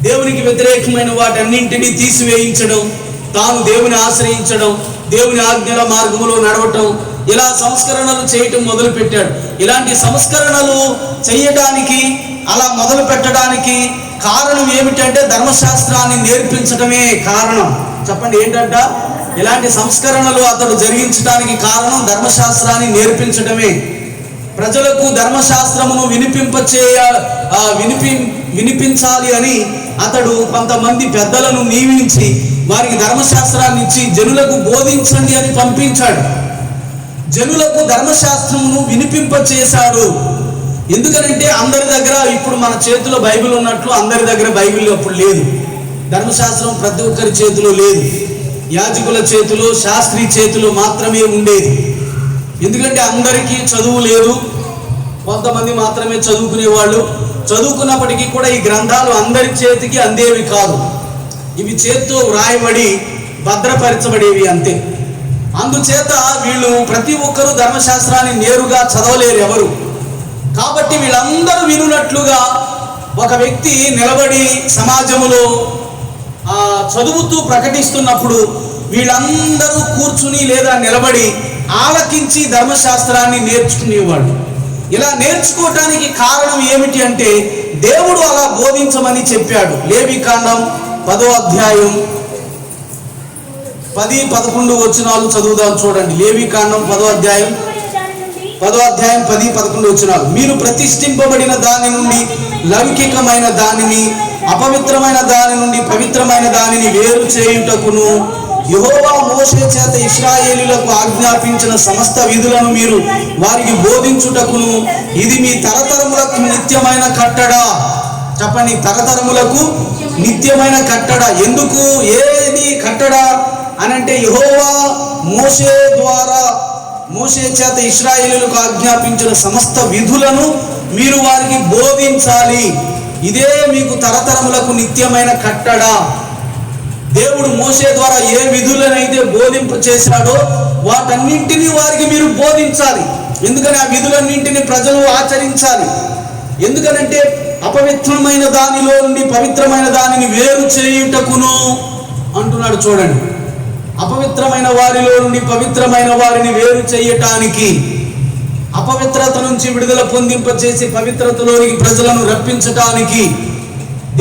దేవునికి వ్యతిరేకమైన వాటన్నింటినీ తీసివేయించడం, తాను దేవుని ఆశ్రయించడం, దేవుని ఆజ్ఞల మార్గములో నడవటం, ఇలా సంస్కరణలు చేయటం మొదలుపెట్టాడు. ఇలాంటి సంస్కరణలు చేయడానికి, అలా మొదలు పెట్టడానికి కారణం ఏమిటంటే ధర్మశాస్త్రాన్ని నేర్పించడమే కారణం. చెప్పండి, ఏంటంట? ఇలాంటి సంస్కరణలు అతడు జరిగించడానికి కారణం ధర్మశాస్త్రాన్ని నేర్పించడమే. ప్రజలకు ధర్మశాస్త్రమును వినిపించాలి అని అతడు కొంతమంది పెద్దలను నియమించి వారికి ధర్మశాస్త్రాన్ని ఇచ్చి జనులకు బోధించండి అని పంపించాడు. జనులకు ధర్మశాస్త్రమును వినిపింపచేశాడు. ఎందుకనంటే అందరి దగ్గర ఇప్పుడు మన చేతిలో బైబిల్ ఉన్నట్లు అందరి దగ్గర బైబిల్ అప్పుడు లేదు. ధర్మశాస్త్రం ప్రతి ఒక్కరి చేతిలో లేదు. యాజకుల చేతిలో, శాస్త్రి చేతిలో మాత్రమే ఉండేది. ఎందుకంటే అందరికీ చదువు లేదు, కొంతమంది మాత్రమే చదువుకునేవాళ్ళు. చదువుకున్నప్పటికీ కూడా ఈ గ్రంథాలు అందరి చేతికి అందేవి కాదు. ఇవి చేత్తో వ్రాయబడి భద్రపరచబడేవి అంతే. అందుచేత వీళ్ళు ప్రతి ఒక్కరూ ధర్మశాస్త్రాన్ని నేరుగా చదవలేరు ఎవరు. కాబట్టి వీళ్ళందరూ వినున్నట్లుగా ఒక వ్యక్తి నిలబడి సమాజములో చదువుతూ ప్రకటిస్తున్నప్పుడు వీళ్ళందరూ కూర్చుని లేదా నిలబడి ఆలకించి ధర్మశాస్త్రాన్ని నేర్చుకునేవాళ్ళు. ఇలా నేర్చుకోవటానికి కారణం ఏమిటి అంటే దేవుడు అలా బోధించమని చెప్పాడు. లేవీకాండం 10వ అధ్యాయం 10-11 వచనాలు చదువుదాం, చూడండి. లేవీకాండం 10వ అధ్యాయం 10-11 వచనాలు. మీరు ప్రతిష్ఠింపబడిన దాని నుండి లౌకికమైన దానిని అపవిత్రమైన దాని నుండి పవిత్రమైన దానిని వేరు చేయుటకును యెహోవా మోషే చేత ఇశ్రాయేలీయులకు ఆజ్ఞాపించిన సమస్త విధులను మీరు వారికి బోధించుటకును ఇది మీ తరతరములకు నిత్యమైన కట్టడ. చెప్పండి, తరతరములకు నిత్యమైన కట్టడ. ఎందుకు, ఏది కట్టడ అనంటే యెహోవా మోషే చేత ఇశ్రాయేలీయులకు ఆజ్ఞాపించిన సమస్త విధులను మీరు వారికి బోధించాలి. ఇదే మీకు తరతరములకు నిత్యమైన కట్టడ. దేవుడు మోషే ద్వారా ఏ విధులనైతే బోధింప చేశాడో వాటన్నింటినీ వారికి మీరు బోధించాలి. ఎందుకని ఆ విధులన్నింటినీ ప్రజలు ఆచరించాలి. ఎందుకనంటే అపవిత్రమైన దానిలో నుండి పవిత్రమైన దానిని వేరు చేయుటకును అంటున్నాడు. చూడండి, అపవిత్రమైన వారిలో నుండి పవిత్రమైన వారిని వేరు చేయటానికి, అపవిత్రత నుంచి విడుదల పొందింప చేసి పవిత్రతలోనికి ప్రజలను రప్పించటానికి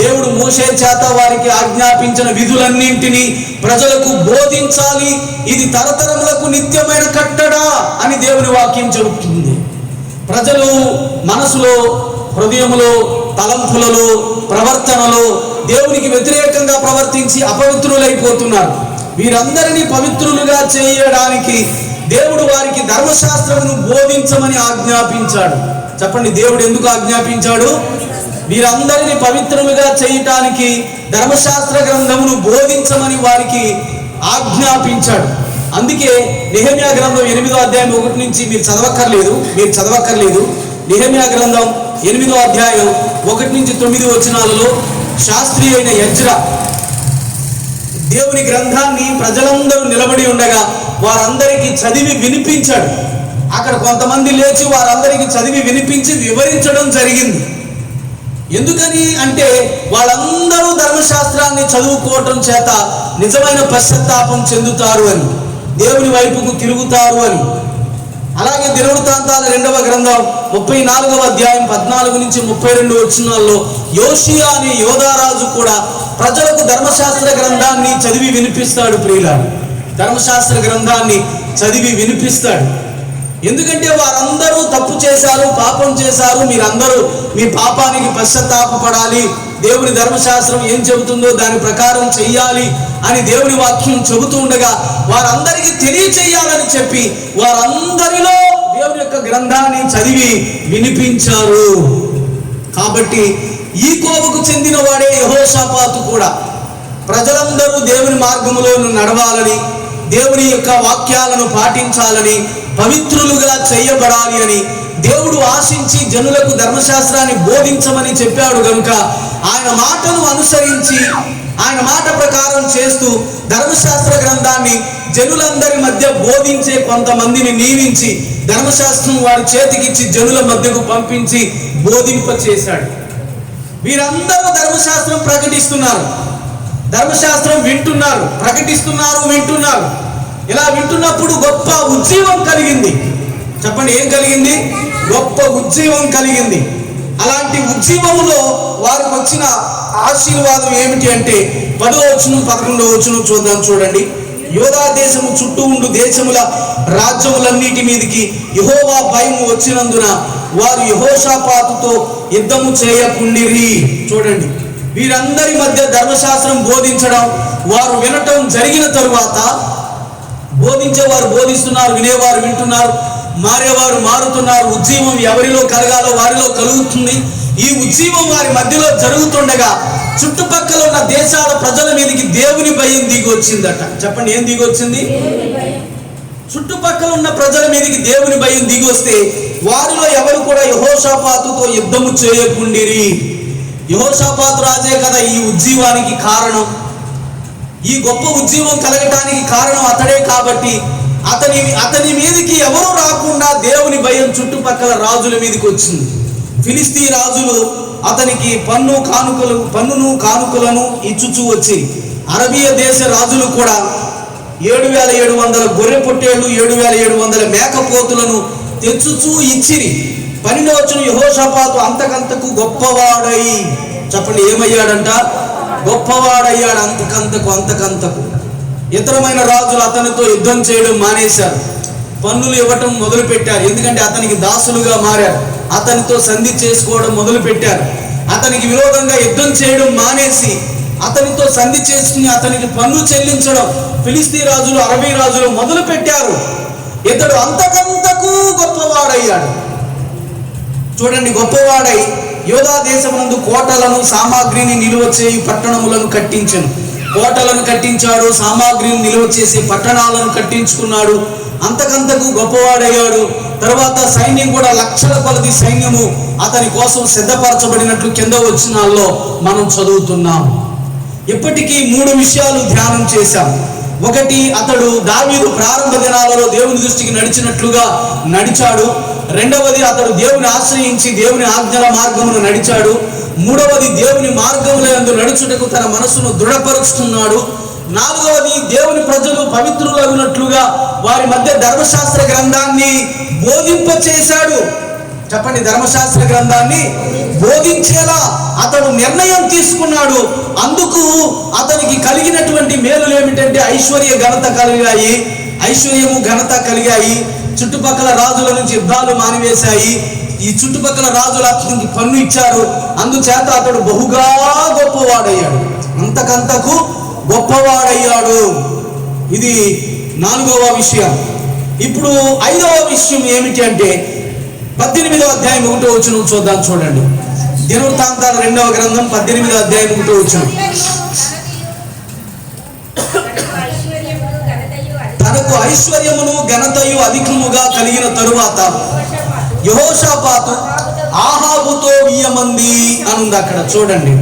దేవుడు మోషే చేత వారికి ఆజ్ఞాపించిన విధులన్నింటినీ ప్రజలకు బోధించాలి. ఇది తరతరములకు నిత్యమైన కట్టడ అని దేవుని వాక్యం చెబుతుంది. ప్రజలు మనసులో, హృదయములో, తలంపులలో, ప్రవర్తనలో దేవునికి వ్యతిరేకంగా ప్రవర్తించి అపవిత్రులైపోతున్నారు. వీరందరినీ పవిత్రులుగా చేయడానికి దేవుడు వారికి ధర్మశాస్త్రమును బోధించమని ఆజ్ఞాపించాడు. చెప్పండి, దేవుడు ఎందుకు ఆజ్ఞాపించాడు? వీరందరినీ పవిత్రులుగా చేయటానికి ధర్మశాస్త్ర గ్రంథమును బోధించమని వారికి ఆజ్ఞాపించాడు. అందుకే నెహెమ్యా గ్రంథం 8వ అధ్యాయం 1 నుంచి మీరు చదవక్కర్లేదు. నెహెమ్యా గ్రంథం 8వ అధ్యాయం 1 నుంచి 9 వచనాలలో శాస్త్రి అయిన ఎజ్రా దేవుని గ్రంథాన్ని ప్రజలందరూ నిలబడి ఉండగా వారందరికీ చదివి వినిపించాడు. అక్కడ కొంతమంది లేచి వారందరికీ చదివి వినిపించి వివరించడం జరిగింది. ఎందుకని అంటే వాళ్ళందరూ ధర్మశాస్త్రాన్ని చదువుకోవటం చేత నిజమైన పశ్చాత్తాపం చెందుతారు అని, దేవుని వైపుకు తిరుగుతారు అని. అలాగే దినవృత్తాంతాల 2వ గ్రంథం 34వ అధ్యాయం 14 నుంచి 32 వచనాల్లో యోషియా అనే యోధారాజు కూడా ప్రజలకు ధర్మశాస్త్ర గ్రంథాన్ని చదివి వినిపిస్తాడు. ప్రియులారా, ధర్మశాస్త్ర గ్రంథాన్ని చదివి వినిపిస్తాడు. ఎందుకంటే వారందరూ తప్పు చేశారు, పాపం చేశారు, మీరందరూ మీ పాపానికి పశ్చాత్తాపపడాలి, దేవుని ధర్మశాస్త్రం ఏం చెబుతుందో దాని ప్రకారం చెయ్యాలి అని దేవుని వాక్యం చెబుతూ ఉండగా వారందరికీ తెలియచేయాలని చెప్పి వారందరిలో దేవుని యొక్క గ్రంథాన్ని చదివి వినిపించారు. కాబట్టి ఈ కోవకు చెందిన వాడే యెహోషాపాతు కూడా ప్రజలందరూ దేవుని మార్గములో నడవాలని, దేవుని యొక్క వాక్యాలను పాటించాలని, పవిత్రులుగా చేయబడాలి అని దేవుడు ఆశించి జనులకు ధర్మశాస్త్రాన్ని బోధించమని చెప్పాడు. కనుక ఆయన మాటను అనుసరించి ఆయన మాట ప్రకారం చేస్తూ ధర్మశాస్త్ర గ్రంథాన్ని జనులందరి మధ్య బోధించే కొంతమందిని నియమించి ధర్మశాస్త్రం వారి చేతికిచ్చి జనుల మధ్యకు పంపించి బోధింప చేశాడు. వీరందరూ ధర్మశాస్త్రం ప్రకటిస్తున్నారు, ధర్మశాస్త్రం వింటున్నారు, ప్రకటిస్తున్నారు, వింటున్నారు. ఇలా వింటున్నప్పుడు గొప్ప ఉజ్జీవం కలిగింది. చెప్పండి, ఏం కలిగింది? గొప్ప ఉజ్జీవం కలిగింది. అలాంటి ఉజ్జీవములో వారికి వచ్చిన ఆశీర్వాదం ఏమిటి అంటే 10వ వచనం 11వ వచనం చూద్దాం. చూడండి, యోధా దేశము చుట్టూ ఉండు దేశముల రాజ్యములన్నిటి మీదకి యెహోవా భయము వచ్చినందున వారు యెహోషాపాతుతో యుద్ధము చేయకుండిరి. చూడండి, వీరందరి మధ్య ధర్మశాస్త్రం బోధించడం, వారు వినటం జరిగిన తరువాత బోధించేవారు బోధిస్తున్నారు, వినేవారు వింటున్నారు, మారేవారు మారుతున్నారు. ఉజ్జీవం ఎవరిలో కలగాలో వారిలో కలుగుతుంది. ఈ ఉజ్జీవం వారి మధ్యలో జరుగుతుండగా చుట్టుపక్కల ఉన్న దేశాల ప్రజల మీదకి దేవుని భయం దిగి వచ్చిందట. చెప్పండి, ఏం దిగి వచ్చింది? చుట్టుపక్కల ఉన్న ప్రజల మీదకి దేవుని భయం దిగి వస్తే వారిలో ఎవరు కూడా యెహోషాపాతుతో యుద్ధము చేయకుండిరి. యెహోషాపాతు రాజే కదా ఈ ఉజ్జీవానికి కారణం. ఈ గొప్ప ఉజ్జీవం కలగటానికి కారణం అతడే. కాబట్టి అతని మీదకి ఎవరు రాకుండా దేవుని భయం చుట్టుపక్కల రాజుల మీదకి వచ్చింది. ఫిలిస్తీ రాజులు అతనికి పన్నును కానుకలను ఇచ్చుచూ వచ్చి, అరబియా దేశ రాజులు కూడా 7,700 గొర్రె పొట్టేళ్లు 7,700 మేకపోతులను తెచ్చుచూ ఇచ్చిరి. 12వ వచనం యెహోషాపాతు అంతకంతకు గొప్పవాడై, చెప్పండి ఏమయ్యాడంట? గొప్పవాడయ్యాడు. అంతకంతకు ఇతరమైన రాజులు అతనితో యుద్ధం చేయడం మానేశారు, పన్నులు ఇవ్వటం మొదలు పెట్టారు. ఎందుకంటే అతనికి దాసులుగా మారారు, అతనితో సంధి చేసుకోవడం మొదలు పెట్టారు. అతనికి విరోధంగా యుద్ధం చేయడం మానేసి అతనితో సంధి చేసుకుని అతనికి పన్ను చెల్లించడం ఫిలిస్తీ రాజులు, అరబీ రాజులు మొదలు పెట్టారు. ఇతడు అంతకంతకు గొప్పవాడయ్యాడు. చూడండి, గొప్పవాడై యోధా దేశమునందు కోటలను సామాగ్రిని నిలువ చేయి పట్టణములను కట్టించను. కోటలను కట్టించాడు, సామాగ్రిని నిలువ చేసి పట్టణాలను కట్టించుకున్నాడు. అంతకంతకు గొప్పవాడయ్యాడు. తర్వాత సైన్యం కూడా లక్షల కొలది సైన్యము అతని కోసం సిద్ధపరచబడినట్లు కింద వచనాల్లో మనం చదువుతున్నాం. ఇప్పటికీ 3 విషయాలు ధ్యానం చేశాం. ఒకటి, అతడు దావీదు ప్రారంభ దినాలలో దేవుని దృష్టికి నడిచినట్లుగా నడిచాడు. రెండవది, అతడు దేవుని ఆశ్రయించి దేవుని ఆజ్ఞల మార్గమును నడిచాడు. మూడవది, దేవుని మార్గముల యందు నడుచుటకు తన మనసును దృఢపరుచుతున్నాడు. నాలుగవది, దేవుని ప్రజలు పవిత్రులగునట్లుగా వారి మధ్య ధర్మశాస్త్ర గ్రంథాన్ని బోధింపచేశాడు. చెప్పండి, ధర్మశాస్త్ర గ్రంథాన్ని బోధించేలా అతడు నిర్ణయం తీసుకున్నాడు. అందుకు అతనికి కలిగినటువంటి మేలులు ఏమిటంటే ఐశ్వర్య ఘనత కలిగాయి, ఐశ్వర్యము ఘనత కలిగాయి. చుట్టుపక్కల రాజుల నుంచి యుద్ధాలు మానివేశాయి. ఈ చుట్టుపక్కల రాజులు అతనికి పన్ను ఇచ్చారు. అందుచేత అతడు బహుగా గొప్పవాడయ్యాడు, అంతకంతకు గొప్పవాడయ్యాడు. ఇది 4వ విషయం. ఇప్పుడు 5వ విషయం ఏమిటి అంటే 18వ అధ్యాయం 1వ వచనం చూద్దాం. చూడండి, దినవృత్తాంతాల 2వ గ్రంథం 18వ అధ్యాయం 1వ వచనం. తనకు ఐశ్వర్యమును ఘనతయు అధికముగా కలిగిన తరువాత యెహోషాపాతు ఆహాబుతో 1000 మంది అనుంది అక్కడ. చూడండి,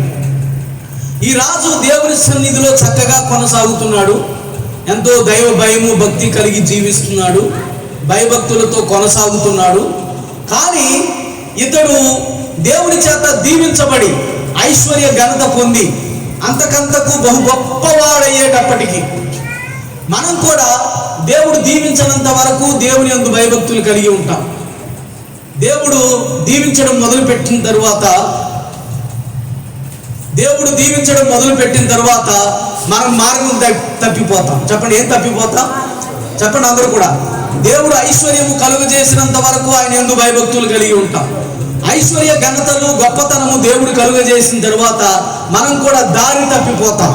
ఈ రాజు దేవుని సన్నిధిలో చక్కగా కొనసాగుతున్నాడు. ఎంతో దైవ భయము భక్తి కలిగి జీవిస్తున్నాడు, భయభక్తులతో కొనసాగుతున్నాడు. కానీ ఇతడు దేవుని చేత దీవించబడి ఐశ్వర్య ఘనత పొంది అంతకంతకు బహు గొప్పవాడయ్యేటప్పటికీ మనం కూడా దేవుడు దీవించినంత వరకు దేవుని యందు భయభక్తులు కలిగి ఉంటాం. దేవుడు దీవించడం మొదలుపెట్టిన తర్వాత మనం మార్గం తప్పిపోతాం. చెప్పండి, ఏం తప్పిపోతాం? చెప్పండి అందరూ కూడా. దేవుడు ఐశ్వర్యము కలుగజేసినంత వరకు ఆయన యందు భయభక్తులు కలిగి ఉంటాం. ఐశ్వర్య ఘనతలు గొప్పతనము దేవుడు కలుగజేసిన తర్వాత మనం కూడా దారి తప్పిపోతాం.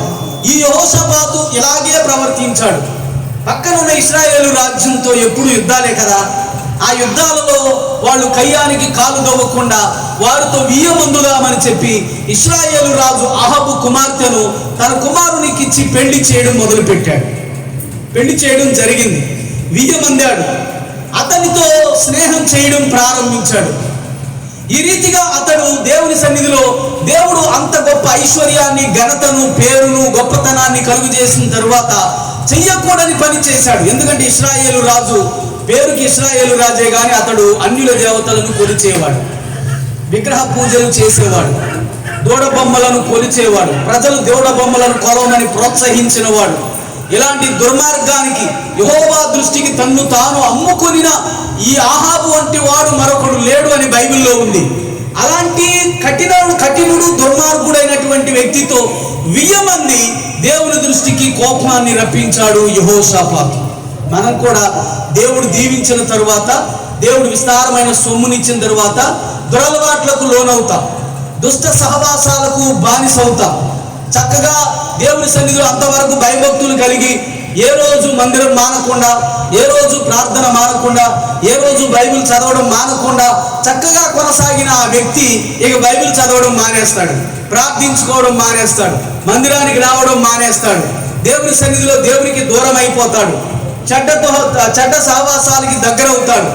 ఈ యెహోషాపాతు ఇలాగే ప్రవర్తించాడు. పక్కనున్న ఇశ్రాయేలు రాజ్యంతో ఎప్పుడు యుద్ధాలే కదా. ఆ యుద్ధాలలో వాళ్ళు కయ్యానికి కాలు దవ్వకుండా వారితో 1000 మందుదామని చెప్పి ఇశ్రాయేలు రాజు అహాబు కుమార్తెను తన కుమారునికి ఇచ్చి పెళ్లి చేయడం మొదలుపెట్టాడు. పెళ్లి చేయడం జరిగింది. 1000 మందాడు. అతనితో స్నేహం చేయడం ప్రారంభించాడు. ఈ రీతిగా అతడు దేవుని సన్నిధిలో దేవుడు అంత గొప్ప ఐశ్వర్యాన్ని, ఘనతను, పేరును, గొప్పతనాన్ని కలుగు చేసిన తర్వాత చెయ్యకూడని పని చేశాడు. ఎందుకంటే ఇశ్రాయేలు రాజు పేరుకి ఇశ్రాయేలు రాజే గాని అతడు అన్యుల దేవతలను కొలిచేవాడు, విగ్రహ పూజలు చేసేవాడు, దూడ బొమ్మలను కొలిచేవాడు, ప్రజలు దూడ బొమ్మలను కొలవమని ప్రోత్సహించిన వాడు. ఇలాంటి దుర్మార్గానికి యెహోవా దృష్టికి తన్ను తాను అమ్ముకొనిన ఈ ఆహాబు వంటి వాడు మరొకడు లేడు అని బైబిల్లో ఉంది. అలాంటి కఠినుడు దుర్మార్గుడైనటువంటి వ్యక్తితో 1000 మంది దేవుని దృష్టికి కోపాన్ని రప్పించాడు యెహోషాపాతు. మనం కూడా దేవుడు దీవించిన తరువాత, దేవుడు విస్తారమైన సొమ్మునిచ్చిన తరువాత దురలవాట్లకు లోనవుతాం, దుష్ట సహవాసాలకు బానిసవుతాం. చక్కగా దేవుని సన్నిధిలో అంతవరకు భయభక్తులు కలిగి ఏ రోజు మందిరం మానకుండా, ఏ రోజు ప్రార్థన మానకుండా, ఏ రోజు బైబిల్ చదవడం మానకుండా చక్కగా కొనసాగిన ఆ వ్యక్తి ఇక బైబిల్ చదవడం మానేస్తాడు, ప్రార్థించుకోవడం మానేస్తాడు, మందిరానికి రావడం మానేస్తాడు, దేవుని సన్నిధిలో దేవునికి దూరం అయిపోతాడు, చెడ్డ సహవాసాలకి దగ్గరవుతాడు,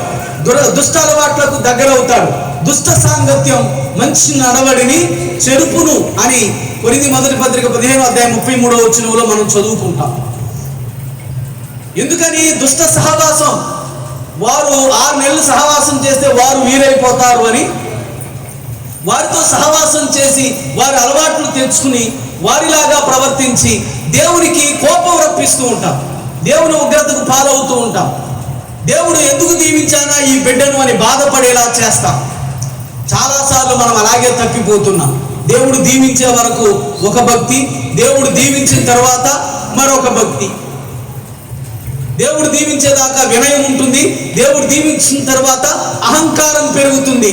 దుష్ట అలవాట్లకు దగ్గరవుతాడు. దుష్ట సాంగత్యం మంచి నడవడిని చెరుపును అని కొరింథీ మొదటి పత్రిక 15వ అధ్యాయం 33వ వచనంలో మనం చదువుకుంటాం. ఎందుకని? దుష్ట సహవాసం. వారు 6 నెలలు సహవాసం చేస్తే వారు వీరైపోతారు అని వారితో సహవాసం చేసి వారి అలవాట్లు తెచ్చుకుని వారిలాగా ప్రవర్తించి దేవునికి కోపం రప్పిస్తూ ఉంటాం, దేవుని ఉగ్రతకు పాలవుతూ ఉంటాం. దేవుడు ఎందుకు దీవించానా ఈ బిడ్డను అని బాధపడేలా చేస్తాం. చాలాసార్లు మనం అలాగే తప్పిపోతున్నాం. దేవుడు దీవించే వరకు ఒక భక్తి, దేవుడు దీవించిన తర్వాత మరొక భక్తి. దేవుడు దీవించేదాకా వినయం ఉంటుంది, దేవుడు దీవించిన తర్వాత అహంకారం పెరుగుతుంది.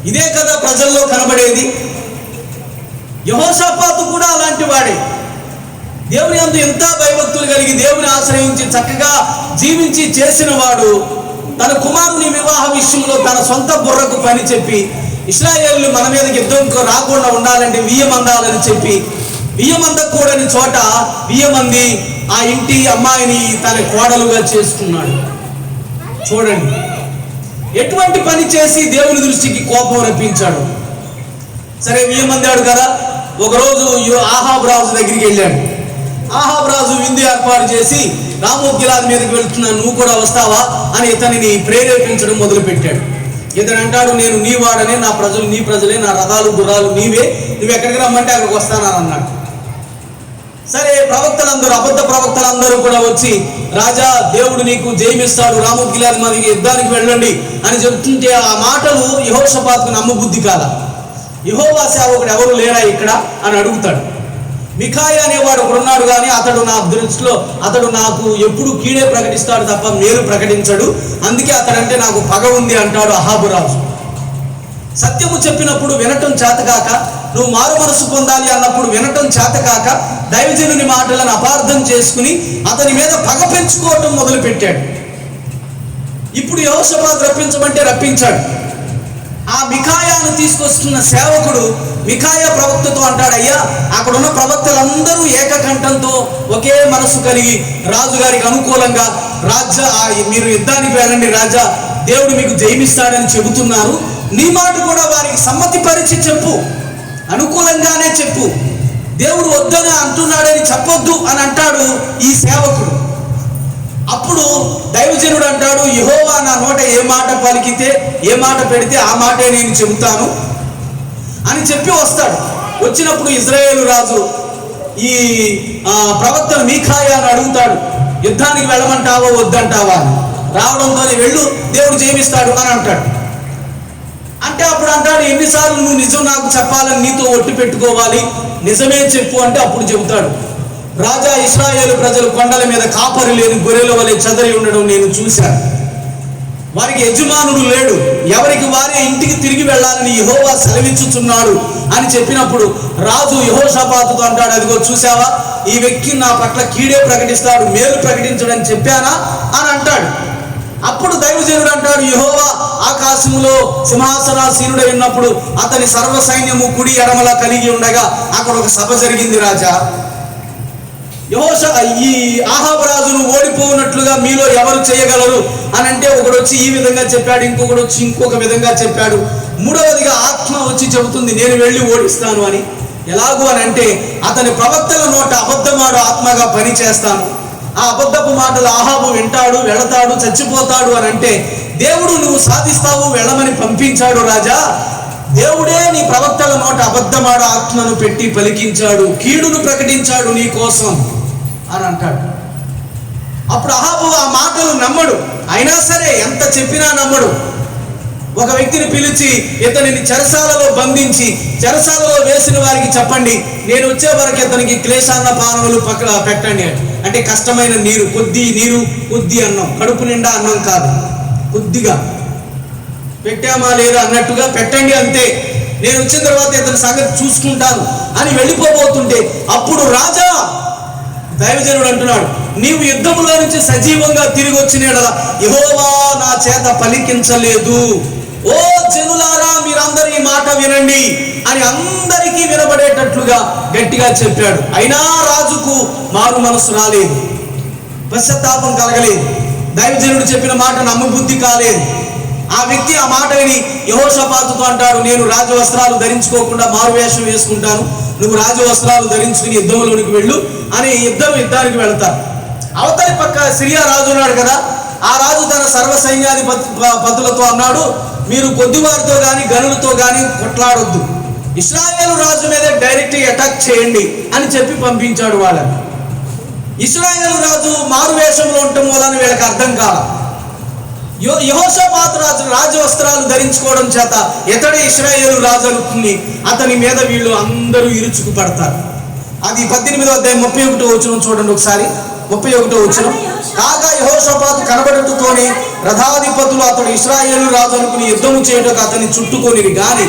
ఇదే కదా ప్రజల్లో కనబడేది. యెహోషాపాతు కూడా అలాంటి వాడే. దేవుని యందు ఎంత భయభక్తులు కలిగి దేవుని ఆశ్రయించి చక్కగా జీవించి చేసిన వాడు తన కుమారుని వివాహ విషయంలో తన సొంత బుర్రకు పని చెప్పి, ఇశ్రాయేలు మన మీదకి యుద్ధం రాకుండా ఉండాలంటే బియ్యమందాలని చెప్పి, బియ్యమందకూడని చోట బియ్యమంది ఆ ఇంటి అమ్మాయిని తన కోడలుగా చేసుకున్నాడు. చూడండి ఎటువంటి పని చేసి దేవుని దృష్టికి కోపం రప్పించాడు. సరే బియ్యమందాడు కదా, ఒకరోజు ఆహాబు రాజు దగ్గరికి వెళ్ళాడు. ఆహాబు రాజు విందు ఏర్పాటు చేసి రామోత్ గిలాద్ మీదకి వెళ్తున్నాను, నువ్వు కూడా వస్తావా అని ఇతనిని ప్రేరేపించడం మొదలుపెట్టాడు. ఇతను అంటాడు, నేను నీ వాడనే, నా ప్రజలు నీ ప్రజలే, నా రథాలు గుర్రాలు నీవే, నువ్వు ఎక్కడికి రమ్మంటే అక్కడికి వస్తానని అన్నాడు. సరే ప్రవక్తలందరూ, అబద్ధ ప్రవక్తలందరూ కూడా వచ్చి, రాజా దేవుడు నీకు జయమిస్తాడు, రామోత్ గిలాద్ మీదకి యుద్ధానికి వెళ్ళండి అని చెప్తుంటే ఆ మాటలు యెహోషాపాతుకు నమ్మబుద్ధి కాదా. యెహోవా సేవకుడు ఎవరు లేరా ఇక్కడ అని అడుగుతాడు. మిఖాయా అనేవాడు ఒకడున్నాడు, కానీ అతడు నా దృష్టిలో అతడు నాకు ఎప్పుడు కీడే ప్రకటిస్తాడు తప్ప మేలు ప్రకటించడు, అందుకే అతడంటే నాకు పగ ఉంది అంటాడు అహాబు రాజు. సత్యము చెప్పినప్పుడు వినటం చేతకాక, నువ్వు మారు మనసు పొందాలి అన్నప్పుడు వినటం చేతకాక దైవజనుని మాటలను అపార్థం చేసుకుని అతని మీద పగ పెంచుకోవటం మొదలుపెట్టాడు. ఇప్పుడు యెహోషాపాతు రప్పించమంటే రప్పించాడు. ఆ మిఖాయాను తీసుకొస్తున్న సేవకుడు మిఖాయా ప్రవక్తతో అంటాడు, అయ్యా అక్కడున్న ప్రవక్తలందరూ ఏకకంఠంతో ఒకే మనసు కలిగి రాజుగారికి అనుకూలంగా, రాజా మీరు యుద్ధానికి వెళ్ళండి రాజా, దేవుడు మీకు జయమిస్తాడని చెబుతున్నారు, నీ మాట కూడా వారికి సమ్మతి పరిచి చెప్పు, అనుకూలంగానే చెప్పు, దేవుడు వద్దని అంటున్నాడని చెప్పొద్దు అని అంటాడు ఈ సేవకుడు. అప్పుడు దైవజనుడు అంటాడు, యెహోవా నా నోట ఏ మాట పలికితే, ఏ మాట పెడితే ఆ మాటే నేను చెబుతాను అని చెప్పి వస్తాడు. వచ్చినప్పుడు ఇశ్రాయేలు రాజు ఈ ప్రవక్తను మీఖాయాను అడుగుతాడు, యుద్ధానికి వెళ్ళమంటావో వద్దంటావా అని. రావడంతోనే వెళ్ళు, దేవుడు జయమిస్తాడు అని అంటాడు. అంటే అప్పుడు అంటాడు, ఎన్నిసార్లు నువ్వు నిజం నాకు చెప్పాలని నీతో ఒట్టు పెట్టుకోవాలి, నిజమే చెప్పు అంటే అప్పుడు చెబుతాడు, రాజా ఇశ్రాయేలు ప్రజలు కొండల మీద కాపరి లేని గొర్రెల వలె చెదరి ఉండడం నేను చూశాను, వారికి యజమానుడు లేడు, ఎవరికి వారే ఇంటికి తిరిగి వెళ్ళాలని యెహోవా సెలవిచ్చుచున్నాడు అని చెప్పినప్పుడు రాజు యెహోషాపాతుతో అంటాడు, అదిగో చూసావా, ఈ వ్యక్తి నా పట్ల కీడే ప్రకటిస్తాడు, మేలు ప్రకటించడని చెప్పానా అని అంటాడు. అప్పుడు దైవజనుడు అంటాడు, యెహోవా ఆకాశములో సింహాసనాసీనుడై ఉన్నప్పుడు అతని సర్వ సైన్యము కుడి ఎడమలా కలిగి ఉండగా అక్కడ ఒక సభ జరిగింది రాజా. ఈ ఆహాబు రాజును ఓడిపోనట్లుగా మీలో ఎవరు చేయగలరు అని అంటే ఒకడు వచ్చి ఈ విధంగా చెప్పాడు, ఇంకొకడు వచ్చి ఇంకొక విధంగా చెప్పాడు, మూడవదిగా ఆత్మ వచ్చి చెబుతుంది నేను వెళ్ళి ఓడిస్తాను అని. ఎలాగూ అని అంటే అతని ప్రవక్తల నోట అబద్ధమాడు ఆత్మగా పని చేస్తాను, ఆ అబద్ధపు మాటలు ఆహాబు వింటాడు, వెళతాడు, చచ్చిపోతాడు అని అంటే దేవుడు నువ్వు సాధిస్తావు వెళ్ళమని పంపించాడు రాజా, దేవుడే నీ ప్రవక్తల నోట అబద్ధమాడ ఆత్మను పెట్టి పలికించాడు, కీడును ప్రకటించాడు నీ కోసం అని అంటాడు. అప్పుడు అహాబు ఆ మాటలు నమ్మడు, అయినా సరే ఎంత చెప్పినా నమ్మడు. ఒక వ్యక్తిని పిలిచి ఇతనిని చెరసాలలో బంధించి చెరసాలలో వేసిన వారికి చెప్పండి, నేను వచ్చే వరకు ఇతనికి క్లేశాన్న పానములు పక్కన పెట్టండి అంటే కష్టమైన నీరు, కొద్ది అన్నం, కడుపు నిండా అన్నం కాదు, కొద్దిగా పెట్టామా లేదా అన్నట్టుగా పెట్టండి అంతే, నేను వచ్చిన తర్వాత ఇతని సంగతి చూసుకుంటాను అని వెళ్ళిపోబోతుంటే అప్పుడు రాజా దైవజనుడు అంటున్నాడు, నీవు యుద్ధములో నుంచి సజీవంగా తిరిగి వచ్చిన యెహోవా నా చేత పలికించలేదు, ఓ జనులారా మీరందరూ ఈ మాట వినండి అని అందరికీ వినబడేటట్లుగా గట్టిగా చెప్పాడు. అయినా రాజుకు మారు మనసు రాలేదు, పశ్చాత్తాపం కలగలేదు, దైవజనుడు చెప్పిన మాట నమ్మబుద్ధి కాలేదు. ఆ వ్యక్తి ఆ మాట విని యెహోషాపాతుతో అంటాడు, నేను రాజవస్త్రాలు ధరించుకోకుండా మారువేషం వేసుకుంటాను, నువ్వు రాజవస్త్రాలు ధరించుకుని యుద్ధంలోనికి వెళ్ళు అని యుద్ధానికి వెళ్తారు. అవతలి పక్క సిరియా రాజు ఉన్నాడు కదా, ఆ రాజు తన సర్వ సైన్యాధిపతులతో అన్నాడు, మీరు కొద్దివారితో కానీ గనులతో కానీ కొట్లాడొద్దు, ఇశ్రాయేలు రాజు మీద డైరెక్ట్ అటాక్ చేయండి అని చెప్పి పంపించాడు వాళ్ళని. ఇశ్రాయేలు రాజు మారువేషంలో ఉండటం వలన వీళ్ళకి అర్థం కాల. యెహోషాపాతు రాజు రాజవస్త్రాలు ధరించుకోవడం చేత ఇతడే ఇశ్రాయేలు రాజు అనుకుని అతని మీద వీళ్ళు అందరూ ఇరుచుకు పడతారు. అది 18వ అధ్యాయం 31వ వచనం చూడండి ఒకసారి. 31వ వచనం. కాగా యెహోషాపాతు కనబడుటతోనే రథాధిపతులు అతడు ఇశ్రాయేలు రాజు అనుకుని యుద్ధము చేయుటకు అతన్ని చుట్టుకొనిరి గాని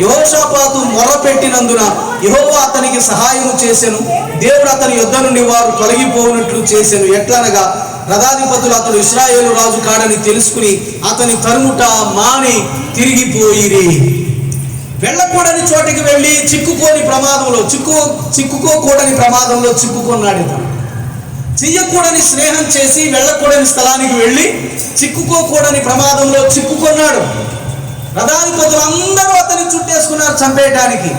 యెహోషాపాతు మొర్రపెట్టినందున యెహోవా అతనికి సహాయము చేసెను. దేవుడు అతని యుద్ధ నుండి వారు తొలగిపోవునట్లు చేసెను. ఎట్లనగా రథాధిపతులు అతడు ఇశ్రాయేలు రాజు కాడని తెలుసుకుని అతని తరుముట మాని తిరిగిపోయిరి. వెళ్ళకూడని చోటికి వెళ్ళి చిక్కుకోకూడని ప్రమాదంలో చిక్కుకున్నాడు. చెయ్యకూడని స్నేహం చేసి వెళ్ళకూడని స్థలానికి వెళ్ళి చిక్కుకోకూడని ప్రమాదంలో చిక్కుకున్నాడు. రథాధిపతులు అందరూ అతన్ని చుట్టేసుకున్నారు చంపేయడానికి.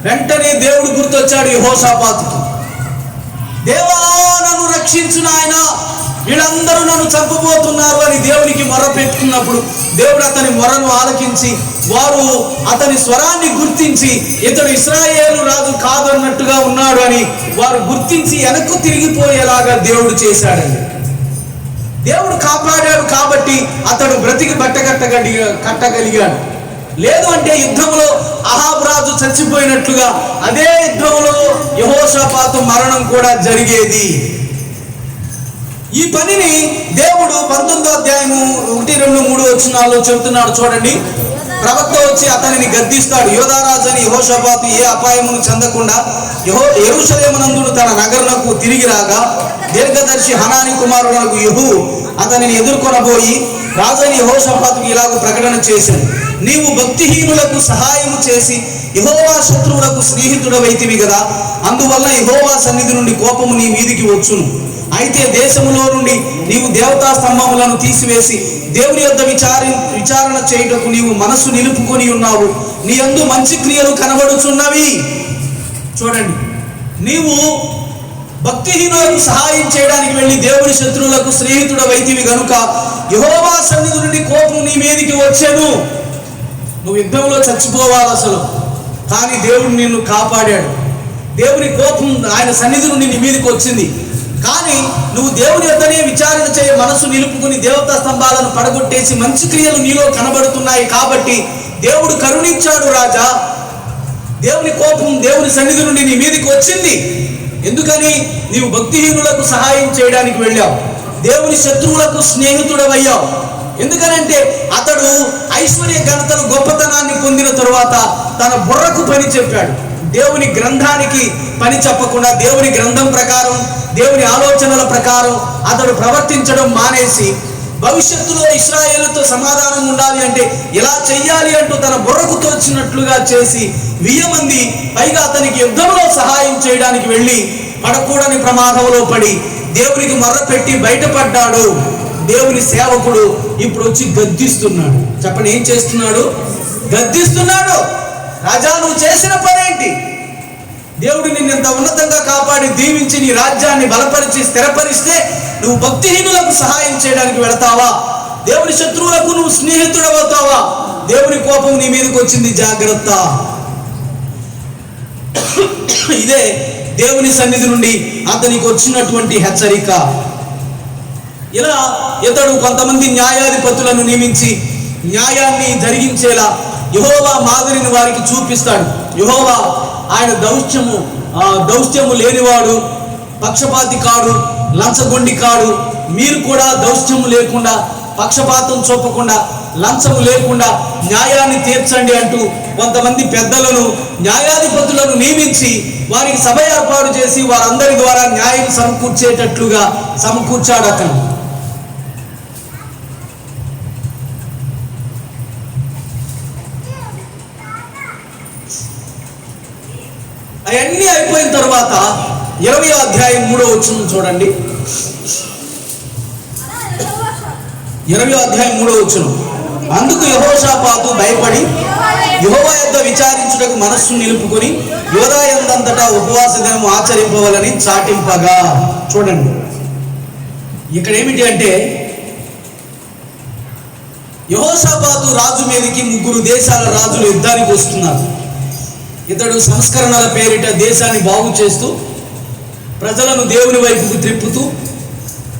వెంటనే దేవుడు గుర్తొచ్చాడు యెహోషాపాతుకి. దేవా, నన్ను రక్షించు నాయనా, వీళ్ళందరూ నన్ను చంపబోతున్నారు అని దేవునికి మొర్ర పెట్టుకున్నప్పుడు దేవుడు అతని మొర్రను ఆలకించి వారు అతని స్వరాన్ని గుర్తించి ఇతడు ఇశ్రాయేలు రాజు కాదన్నట్టుగా ఉన్నాడు అని వారు గుర్తించి వెనక్కు తిరిగిపోయేలాగా దేవుడు చేశాడండి. దేవుడు కాపాడాడు కాబట్టి అతడు బ్రతికి కట్టగలిగాడు. లేదు అంటే యుద్ధంలో అహాబు రాజు చచ్చిపోయినట్లుగా అదే యుద్ధంలో యెహోషాపాతు మరణం కూడా జరిగేది. ఈ పనిని దేవుడు 19వ అధ్యాయము 1, 2, 3 వచనాల్లో చెబుతున్నాడు చూడండి. ప్రవక్త వచ్చి అతనిని గద్దిస్తాడు. యోధారాజు అని యెహోషాపాతు ఏ అపాయమును చెందకుండా యెరూషలేమునందు తన నగరునకు తిరిగి రాగా దీర్ఘదర్శి హనాని కుమారుడు యెహూ అతనిని ఎదుర్కొనబోయి రాజని యెహోషాపాతుకు ఇలాగ ప్రకటన చేశాడు. నీవు భక్తిహీనులకు సహాయము చేసి యెహోవా శత్రువులకు స్నేహితుడవైతివి కదా, అందువల్ల యెహోవా సన్నిధి నుండి కోపము నీ మీదికి వచ్చును. అయితే దేశములో నుండి నీవు దేవతా స్తంభములను తీసివేసి దేవుని యొద్ద విచారణ చేయుటకు నీవు మనస్సు నిలుపుకొని ఉన్నావు. నీ యందు మంచి క్రియలు కనబడుచున్నవి. చూడండి, నీవు భక్తిహీనులకు సహాయం చేయడానికి వెళ్ళి దేవుని శత్రువులకు స్నేహితుడవైతివి గనుక యెహోవా సన్నిధి నుండి కోపం నీ మీదికి వచ్చెను. నువ్వు యుద్ధంలో చచ్చిపోవాలి అసలు, కానీ దేవుడు నిన్ను కాపాడాడు. దేవుని కోపం ఆయన సన్నిధి నుండి నీ మీదకి వచ్చింది. కానీ నువ్వు దేవుని యొద్దనే విచారణ చేయ మనసు నిలుపుకుని దేవతా స్తంభాలను పడగొట్టేసి మంచి క్రియలు నీలో కనబడుతున్నాయి కాబట్టి దేవుడు కరుణించాడు రాజా. దేవుని కోపం దేవుని సన్నిధి నుండి నీ మీదకి వచ్చింది. ఎందుకని? నీవు భక్తిహీనులకు సహాయం చేయడానికి వెళ్ళావు, దేవుని శత్రువులకు స్నేహితుడవయ్యావు. ఎందుకనంటే అతడు ఐశ్వర్య ఘనతను గొప్పతనాన్ని పొందిన తరువాత తన బుర్రకు పని చెప్పాడు. దేవుని గ్రంథానికి పని చెప్పకుండా దేవుని గ్రంథం ప్రకారం దేవుని ఆలోచనల ప్రకారం అతడు ప్రవర్తించడం మానేసి భవిష్యత్తులో ఇశ్రాయేలుతో సమాధానం ఉండాలి అంటే ఇలా చెయ్యాలి అంటూ తన బుర్రకు తోచినట్లుగా చేసి 1000 మంది పైగా అతనికి యుద్ధంలో సహాయం చేయడానికి వెళ్ళి పడకూడని ప్రమాదంలో పడి దేవునికి మొర్ర పెట్టి బయటపడ్డాడు. దేవుని సేవకుడు ఇప్పుడు వచ్చి గద్దిస్తున్నాడు. చెప్పండి, ఏం చేస్తున్నాడు? గద్దిస్తున్నాడు. రాజా, నువ్వు చేసిన పనేంటి? దేవుడు నిన్ను ఇంత ఉన్నతంగా కాపాడి దీవించి నీ రాజ్యాన్ని బలపరిచి స్థిరపరిస్తే నువ్వు భక్తిహీనులకు సహాయం చేయడానికి వెళతావా? దేవుని శత్రువులకు నువ్వు స్నేహితుడవుతావా? దేవుని కోపం నీ మీదకి వచ్చింది, జాగ్రత్త. ఇదే దేవుని సన్నిధి నుండి అతనికి వచ్చినటువంటి హెచ్చరిక. ఇలా ఇతడు కొంతమంది న్యాయాధిపతులను నియమించి న్యాయాన్ని జరిగించేలా యెహోవా మాదిరిని వారికి చూపిస్తాడు. యెహోవా ఆయన దౌష్ట్యము లేనివాడు, పక్షపాతి కాడు, లంచగొండి కాడు. మీరు కూడా దౌష్ట్యము లేకుండా, పక్షపాతం చూపకుండా, లంచము లేకుండా న్యాయాన్ని తీర్చండి అంటూ కొంతమంది పెద్దలను న్యాయాధిపతులను నియమించి వారికి సభ ఏర్పాటు చేసి వారందరి ద్వారా న్యాయం సమకూర్చాడు అతను. అవన్నీ అయిపోయిన తర్వాత 20వ అధ్యాయం 3వ వచనం చూడండి. 20వ అధ్యాయం 3వ వచనం. అందుకు యెహోషాపాతు భయపడి యెహోవా యొద్ద విచారించుటకు మనస్సు నిలుపుకొని యోధా యందంతటా ఉపవాస దినము ఆచరింపవలని చాటింపగా. చూడండి, ఇక్కడ ఏమిటి అంటే యెహోషాపాతు రాజు మీదకి 3 దేశాల రాజులు యుద్ధానికి వస్తున్నారు. ఇతడు సంస్కరణల పేరిట దేశాన్ని బాగు చేస్తూ ప్రజలను దేవుని వైపుకు త్రిప్పుతూ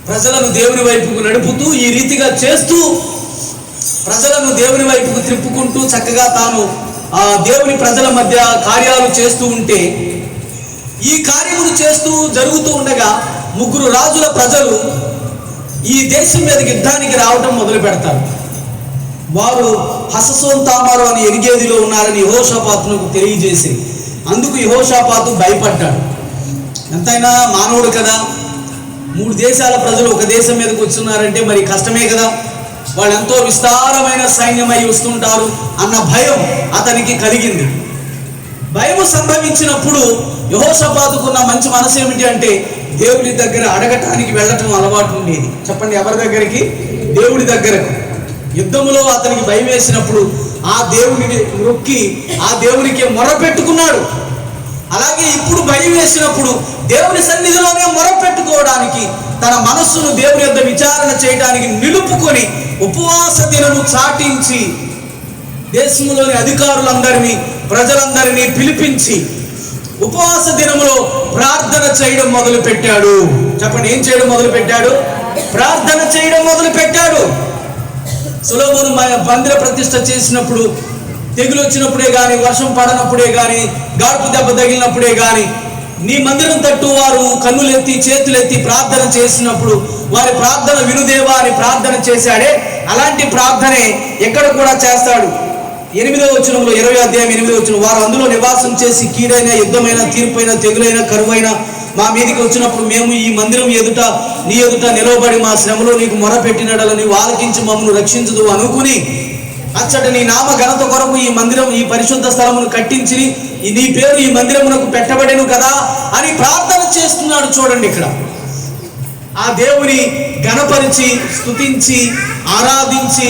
ప్రజలను దేవుని వైపుకు నడుపుతూ ఈ రీతిగా చేస్తూ ప్రజలను దేవుని వైపుకు త్రిప్పుకుంటూ చక్కగా తాను దేవుని ప్రజల మధ్య కార్యాలు చేస్తూ ఉంటే ఈ కార్యములు చేస్తూ జరుగుతూ ఉండగా ముగ్గురు రాజుల ప్రజలు ఈ దేశం మీదకి యుద్ధానికి రావటం మొదలు పెడతారు. వారు హససోన్ తామారు అని ఎరిగేదిలో ఉన్నారని యెహోషాపాతునకు తెలియజేసి, అందుకు యెహోషాపాతు భయపడ్డాడు. ఎంతైనా మానవుడు కదా, 3 దేశాల ప్రజలు ఒక దేశం మీదకి వచ్చున్నారంటే మరి కష్టమే కదా, వాళ్ళు ఎంతో విస్తారమైన సైన్యమై వస్తుంటారు అన్న భయం అతనికి కలిగింది. భయం సంభవించినప్పుడు యెహోషాపాతుకున్న మంచి మనసు ఏమిటి అంటే దేవుడి దగ్గర అడగటానికి వెళ్ళటం అలవాటు ఉండేది. చెప్పండి, ఎవరి దగ్గరికి? దేవుడి దగ్గరకు. యుద్ధములో అతనికి భయం వేసినప్పుడు ఆ దేవుడిని మొక్కి ఆ దేవునికి మొరపెట్టుకున్నాడు. అలాగే ఇప్పుడు భయం వేసినప్పుడు దేవుని సన్నిధిలోనే మొరపెట్టుకోవడానికి, తన మనస్సును దేవుని యొద్ద విచారణ చేయడానికి నిలుపుకొని ఉపవాస దినము చాటించి దేశంలోని అధికారులందరినీ ప్రజలందరినీ పిలిపించి ఉపవాస దినములో ప్రార్థన చేయడం మొదలు పెట్టాడు. చెప్పండి, ఏం చేయడం మొదలు పెట్టాడు? ప్రార్థన చేయడం మొదలు పెట్టాడు. సొలొమోను మందిర ప్రతిష్ఠ చేసినప్పుడు, తెగులు వచ్చినప్పుడే కానీ, వర్షం పడనప్పుడే కానీ, గాడుపు దెబ్బ తగిలినప్పుడే కానీ, నీ మందిరం తట్టు వారు కన్నులెత్తి చేతులెత్తి ప్రార్థన చేసినప్పుడు వారి ప్రార్థన వినుదేవా అని ప్రార్థన చేశాడే, అలాంటి ప్రార్థనే ఎక్కడ కూడా చేస్తాడు. 8వ వచనంలో, 20వ అధ్యాయం 8వ వచనం, వారు అందులో నివాసం చేసి కీడైన, యుద్ధమైన, తీర్పైన, తెగులైన, కరువైన మా మీదికి వచ్చినప్పుడు మేము ఈ మందిరం ఎదుట నీ ఎదుట నిలవబడి మా శ్రమలో నీకు మొరపెట్టినడల నీవు ఆలకించి మమ్మల్ని రక్షించదు అనుకుని అచ్చట నీ నామ ఘనత కొరకు ఈ మందిరం, ఈ పరిశుద్ధ స్థలమును కట్టించి నీ పేరు ఈ మందిరమునకు పెట్టబడెను కదా అని ప్రార్థన చేస్తున్నాడు. చూడండి, ఇక్కడ ఆ దేవుని ఘనపరిచి స్తుతించి ఆరాధించి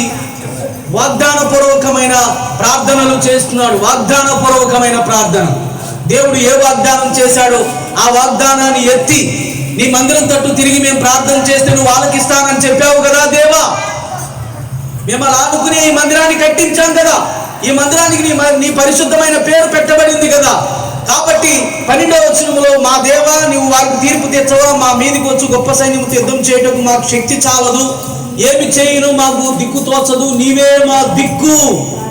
వాగ్దానపూర్వకమైన ప్రార్థనలు చేస్తున్నాడు. వాగ్దానపూర్వకమైన ప్రార్థన. దేవుడు ఏ వాగ్దానం చేశాడో ఆ వాగ్దానాన్ని ఎత్తి, నీ మందిరం తట్టు తిరిగి మేము ప్రార్థన చేస్తే నువ్వు ఆలకిస్తానని చెప్పావు కదా దేవా, మేము అలా అనుకుని ఈ మందిరాన్ని కట్టించాం కదా, ఈ మందిరానికి నీ పరిశుద్ధమైన పేరు పెట్టబడింది కదా, కాబట్టి 12వ వచనంలో మా దేవా నువ్వు వారికి తీర్పు తెచ్చవా, మా మీదికి వచ్చి గొప్ప సైన్యము యుద్ధం చేయటకు మాకు శక్తి చాలదు, ఏమి చేయను మాకు దిక్కు తోచదు, నీవే మా దిక్కు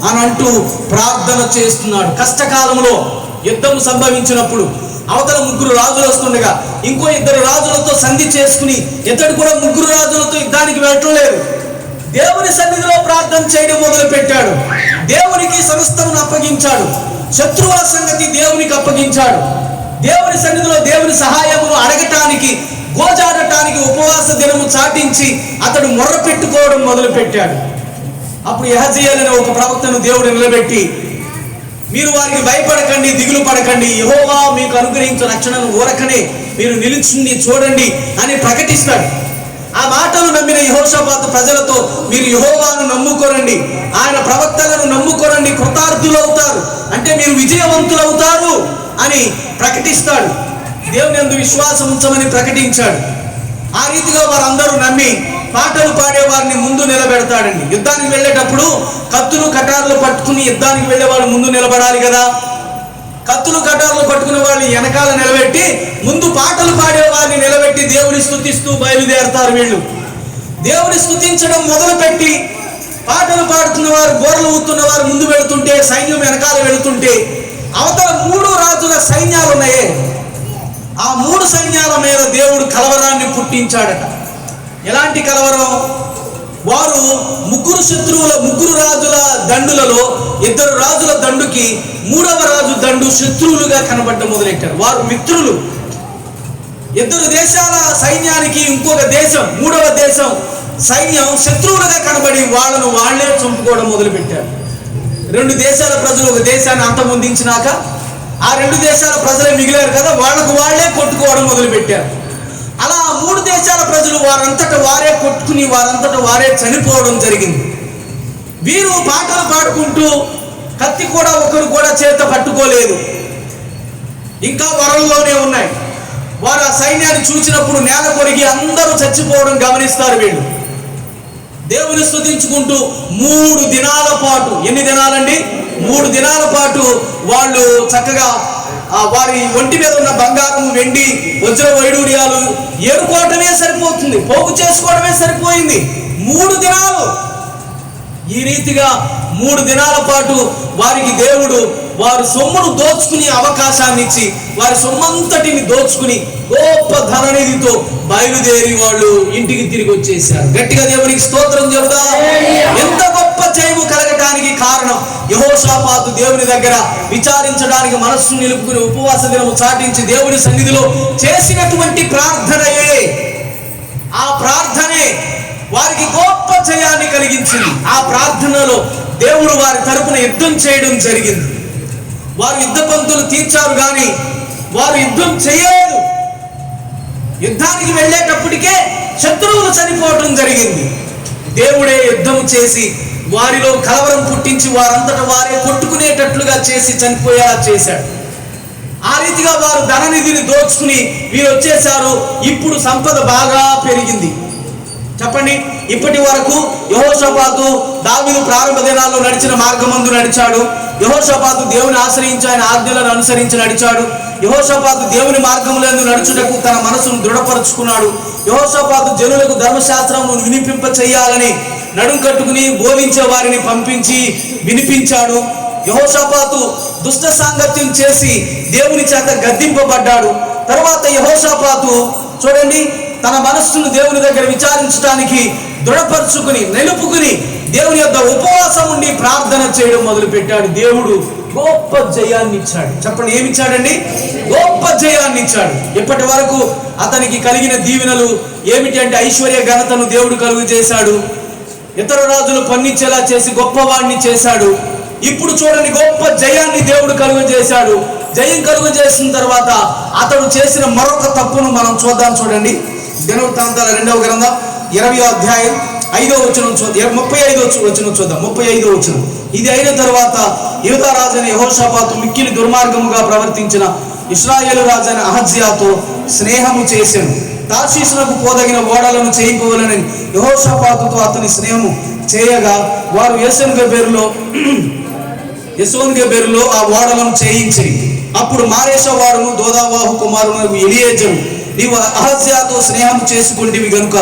అని అంటూ ప్రార్థన చేస్తున్నాడు. కష్టకాలంలో యుద్ధం సంభవించినప్పుడు అవతల 3 రాజులు వస్తుండగా ఇంకో 2 రాజులతో సంధి చేసుకుని ఇతడు కూడా 3 రాజులతో యుద్ధానికి వెళ్ళటం లేదు. దేవుని సన్నిధిలో ప్రార్థన చేయడం మొదలు పెట్టాడు. దేవునికి సమస్తమును అప్పగించాడు. శత్రువుల సంగతి దేవునికి అప్పగించాడు. దేవుని సన్నిధిలో దేవుని సహాయమును అడగటానికి, గోజాడటానికి ఉపవాస దినము చాటించి అతడు మొర్ర పెట్టుకోవడం మొదలు పెట్టాడు. అప్పుడు యెహజీయేలు అనే ఒక ప్రవక్తను దేవుడు నిలబెట్టి, మీరు వారికి భయపడకండి, దిగులు పడకండి, యెహోవా మీకు అనుగ్రహించిన రక్షణను ఊరకనే మీరు నిలిచి చూడండి అని ప్రకటిస్తాడు. ఆ మాటలు నమ్మిన యెహోషాపాతు ప్రజలతో, మీరు యెహోవాను నమ్ముకోరండి, ఆయన ప్రవక్తలను నమ్ముకోరండి, కృతార్థులవుతారు, అంటే మీరు విజయవంతులవుతారు అని ప్రకటిస్తాడు. దేవుని యందు విశ్వాసం ఉంచమని ప్రకటించాడు. ఆ రీతిగా వారందరూ నమ్మి పాటలు పాడే వారిని ముందు నిలబెడతాడండి. యుద్ధానికి వెళ్ళేటప్పుడు కత్తులు కటార్లు పట్టుకుని యుద్ధానికి వెళ్ళే వాళ్ళు ముందు నిలబడాలి కదా. కత్తులు కటార్లు పట్టుకునే వాళ్ళని వెనకాల నిలబెట్టి, ముందు పాటలు పాడే వారిని నిలబెట్టి దేవుని స్తుతిస్తూ బయలుదేరతారు. వీళ్ళు దేవుని స్తుతించడం మొదలుపెట్టి పాటలు పాడుతున్న వారు, గోరలు ఊతున్న వారు ముందు వెళుతుంటే, సైన్యం వెనకాల వెళుతుంటే, అవతల 3 రాజుల సైన్యాలు ఉన్నాయే, ఆ 3 సైన్యాల మీద దేవుడు కలవరాన్ని పుట్టించాడట. ఎలాంటి కలవరం? వారు 3 రాజుల దండులలో 2 రాజుల దండుకి 3వ రాజు దండు శత్రువులుగా కనబడ్డం మొదలెట్టారు. వారు మిత్రులు. 2 దేశాల సైన్యానికి ఇంకొక దేశం, 3వ దేశం సైన్యం శత్రువులుగా కనబడి వాళ్ళను వాళ్లే చంపుకోవడం మొదలుపెట్టారు. 2 దేశాల ప్రజలు ఒక దేశాన్ని అంతమొందించినాక ఆ 2 దేశాల ప్రజలే మిగిలారు కదా, వాళ్లకు వాళ్లే కొట్టుకోవడం మొదలుపెట్టారు. అలా 3 దేశాల ప్రజలు వారంతట వారే కొట్టుకుని వారంతట వారే చనిపోవడం జరిగింది. వీరు పాటలు పాడుకుంటూ, కత్తి కూడా ఒకరు కూడా చేత పట్టుకోలేదు, ఇంకా వరల్లోనే ఉన్నాయి. వారు ఆ సైన్యాన్ని చూసినప్పుడు నేల కొరిగి అందరూ చచ్చిపోవడం గమనిస్తారు. వీళ్ళు దేవుని స్తుతించుకుంటూ 3 దినాల పాటు, ఎన్ని దినాలండి? 3 దినాల పాటు వాళ్ళు చక్కగా వారి ఒంటి మీద ఉన్న బంగారం, వెండి, వజ్ర వైడూర్యాలు ఏరుకోవటమే సరిపోతుంది, పోగు చేసుకోవడమే సరిపోయింది. 3 దినాలు ఈ రీతిగా 3 దినాల పాటు వారికి దేవుడు వారి సొమ్మును దోచుకునే అవకాశాన్ని ఇచ్చి వారి సొమ్మంతటిని దోచుకుని గొప్ప ధననిధితో బయలుదేరి వాళ్ళు ఇంటికి తిరిగి వచ్చేసారు. గట్టిగా దేవునికి స్తోత్రం చెబుదా. ఎంత గొప్ప జయము కలగటానికి కారణం యెహోషాపాతు దేవుని దగ్గర విచారించడానికి మనస్సు నిలుపుకుని ఉపవాస దినము చాటించి దేవుని సన్నిధిలో చేసినటువంటి ప్రార్థనయే. ఆ ప్రార్థనే వారికి గొప్ప జయాన్ని కలిగించింది. ఆ ప్రార్థనలో దేవుడు వారి తరపున యుద్ధం చేయడం జరిగింది. వారు యుద్ధ పంతులు తీర్చారు కానీ వారు యుద్ధం చేయలేదు. యుద్ధానికి వెళ్ళేటప్పటికే శత్రువులు చనిపోవడం జరిగింది. దేవుడే యుద్ధం చేసి వారిలో కలవరం పుట్టించి వారంతటా వారే కొట్టుకునేటట్లుగా చేసి చనిపోయేలా చేశాడు. ఆ రీతిగా వారు ధననిధిని దోచుకుని వీరు వచ్చేసారు. ఇప్పుడు సంపద బాగా పెరిగింది. చెప్పండి, ఇప్పటి వరకు యెహోషాపాతు దావీదు ప్రారంభ దినాల్లో నడిచిన మార్గమందు నడిచాడు. యెహోషాపాతు దేవుని ఆశ్రయించి ఆయన ఆజ్ఞలను అనుసరించి నడిచాడు. యెహోషాపాతు దేవుని మార్గములందు నడుచుటకు తన మనసును దృఢపరుచుకున్నాడు. యెహోషాపాతు జనులకు ధర్మశాస్త్రమును వినిపింప చేయాలని నడుం కట్టుకుని బోధించే వారిని పంపించి వినిపించాడు. యెహోషాపాతు దుష్ట సాంగత్యం చేసి దేవుని చేత గద్దింపబడ్డాడు. తర్వాత యెహోషాపాతు చూడండి, తన మనస్సును దేవుని దగ్గర విచారించడానికి దృఢపరుచుకుని నిలుపుకుని దేవుని యొక్క ఉపవాసం ఉండి ప్రార్థన చేయడం మొదలు పెట్టాడు. దేవుడు గొప్ప జయాన్ని ఇచ్చాడు. చెప్పండి, ఏమి ఇచ్చాడండి? గొప్ప జయాన్ని ఇచ్చాడు. ఇప్పటి వరకు అతనికి కలిగిన దీవెనలు ఏమిటి అంటే ఐశ్వర్య ఘనతను దేవుడు కలుగు చేశాడు. ఇతర రాజులు పన్నిచ్చేలా చేసి గొప్పవాడిని చేశాడు. ఇప్పుడు చూడండి, గొప్ప జయాన్ని దేవుడు కలుగు చేశాడు. జయం కలుగు చేసిన తర్వాత అతడు చేసిన మరొక తప్పును మనం చూద్దాం. చూడండి, దినవృత్తాంతాల 2వ గ్రంథం 20వ అధ్యాయం 5వ వచనం చూద్దాం. 35వ వచనం చూద్దాం. 35వ వచనం. ఇది అయిన తర్వాత యూదా రాజైన యెహోషాపాతు మిక్కిలి దుర్మార్గముగా ప్రవర్తించిన ఇశ్రాయేలు రాజైన అహజ్యాతో స్నేహము చేశాను. తార్షీషునకు పోదగిన ఓడలను చేయింపవలనని యెహోషాపాతుతో అతని స్నేహము చేయగా వారు యెసోన్గెబెరులో ఆ ఓడలను చేయించి అప్పుడు మారేష వాడును దోదావాహు కుమారుడు ఎలియేజరు, నీవు అహజ్యాతో స్నేహం చేసుకుంటేవి గనుక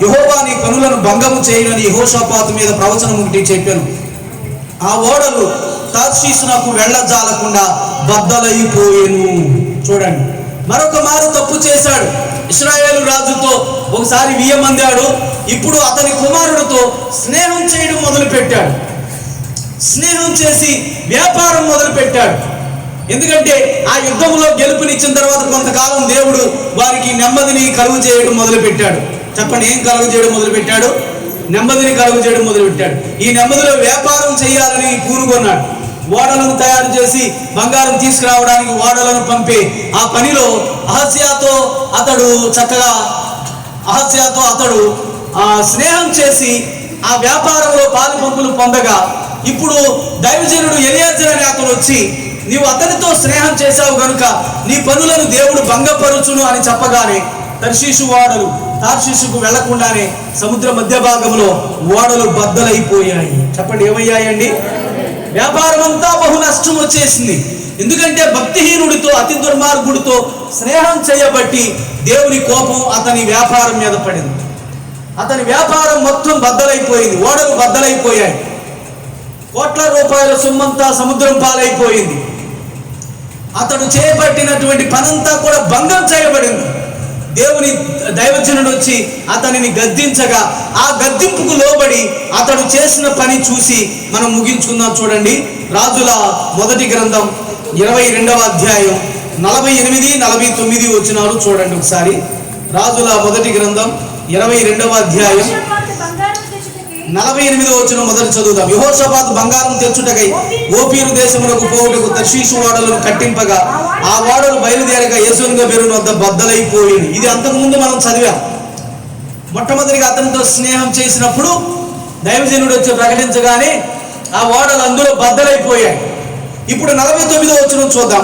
యెహోవా నీ పనులను భంగము చేయనని యెహోషాపాతు మీద ప్రవచనం ఒకటి చెప్పాను. ఆ ఓడలు తార్షీషునకు వెళ్ళజాలకుండా బద్దలైపోయేను. చూడండి, మరొక మారు తప్పు చేశాడు. ఇశ్రాయేలు రాజుతో ఒకసారి వియ్యమందాడు. ఇప్పుడు అతని కుమారుడితో స్నేహం చేయడం మొదలు పెట్టాడు. స్నేహం చేసి వ్యాపారం మొదలు పెట్టాడు. ఎందుకంటే ఆ యుద్ధంలో గెలుపునిచ్చిన తర్వాత కొంతకాలం దేవుడు వారికి నెమ్మదిని కలుగు చేయడం మొదలు పెట్టాడు. చెప్పండి, ఏం కలుగు చేయడం మొదలు పెట్టాడు? నెమ్మదిని కలుగు చేయడం మొదలు పెట్టాడు. ఈ నెమ్మదిలో వ్యాపారం చేయాలని పూనుకున్నాడు. ఓడలను తయారు చేసి బంగారం తీసుకురావడానికి ఓడలను పంపి ఆ పనిలో అహజ్యాతో అతడు స్నేహం చేసి ఆ వ్యాపారంలో పాలు పంపులు పొందగా ఇప్పుడు దైవజనుడు ఎలియాజరు అనే అతను వచ్చి, నీవు అతనితో స్నేహం చేశావు కనుక నీ పనులను దేవుడు భంగపరుచును అని చెప్పగానే తార్షీషుకు వెళ్లకుండానే సముద్ర మధ్య భాగంలో ఓడలు బద్దలైపోయాయి. చెప్పండి, ఏమయ్యాయండి? వ్యాపారం అంతా బహు నష్టం వచ్చేసింది. ఎందుకంటే భక్తిహీనుడితో అతి దుర్మార్గుడితో స్నేహం చేయబట్టి దేవుని కోపం అతని వ్యాపారం మీద పడింది. అతని వ్యాపారం మొత్తం బద్దలైపోయింది. ఓడలు బద్దలైపోయాయి. కోట్ల రూపాయల సొమ్మంతా సముద్రం పాలైపోయింది. అతడు చేపట్టినటువంటి పనంతా కూడా భంగం చేయబడింది. దేవుని దైవజనుడు వచ్చి అతనిని గద్దించగా ఆ గద్దింపుకు లోబడి అతడు చేసిన పని చూసి మనం ముగించుకుందాం. చూడండి, రాజుల మొదటి గ్రంథం 22వ అధ్యాయం 48, 49 వచనాలు చూడండి ఒకసారి. రాజుల మొదటి గ్రంథం 22వ అధ్యాయం 48వ వచనం మొదటి చదువుదాం. యెహోషాపాతు బంగారం తెచ్చుటకై ఓపీరు దేశమునకు పోవుటకు తర్షీషు ఓడలను కట్టింపగా ఆ ఓడలు బయలుదేరగా యెసోన్గెబెరు వద్ద బద్దలైపోయింది. ఇది అంతకుముందు మనం చదివాం. మొట్టమొదటిగా అతనితో స్నేహం చేసినప్పుడు దైవజనుడు వచ్చి ప్రకటించగానే ఆ ఓడలు అందులో బద్దలైపోయాయి. ఇప్పుడు 49వ వచనం చూద్దాం.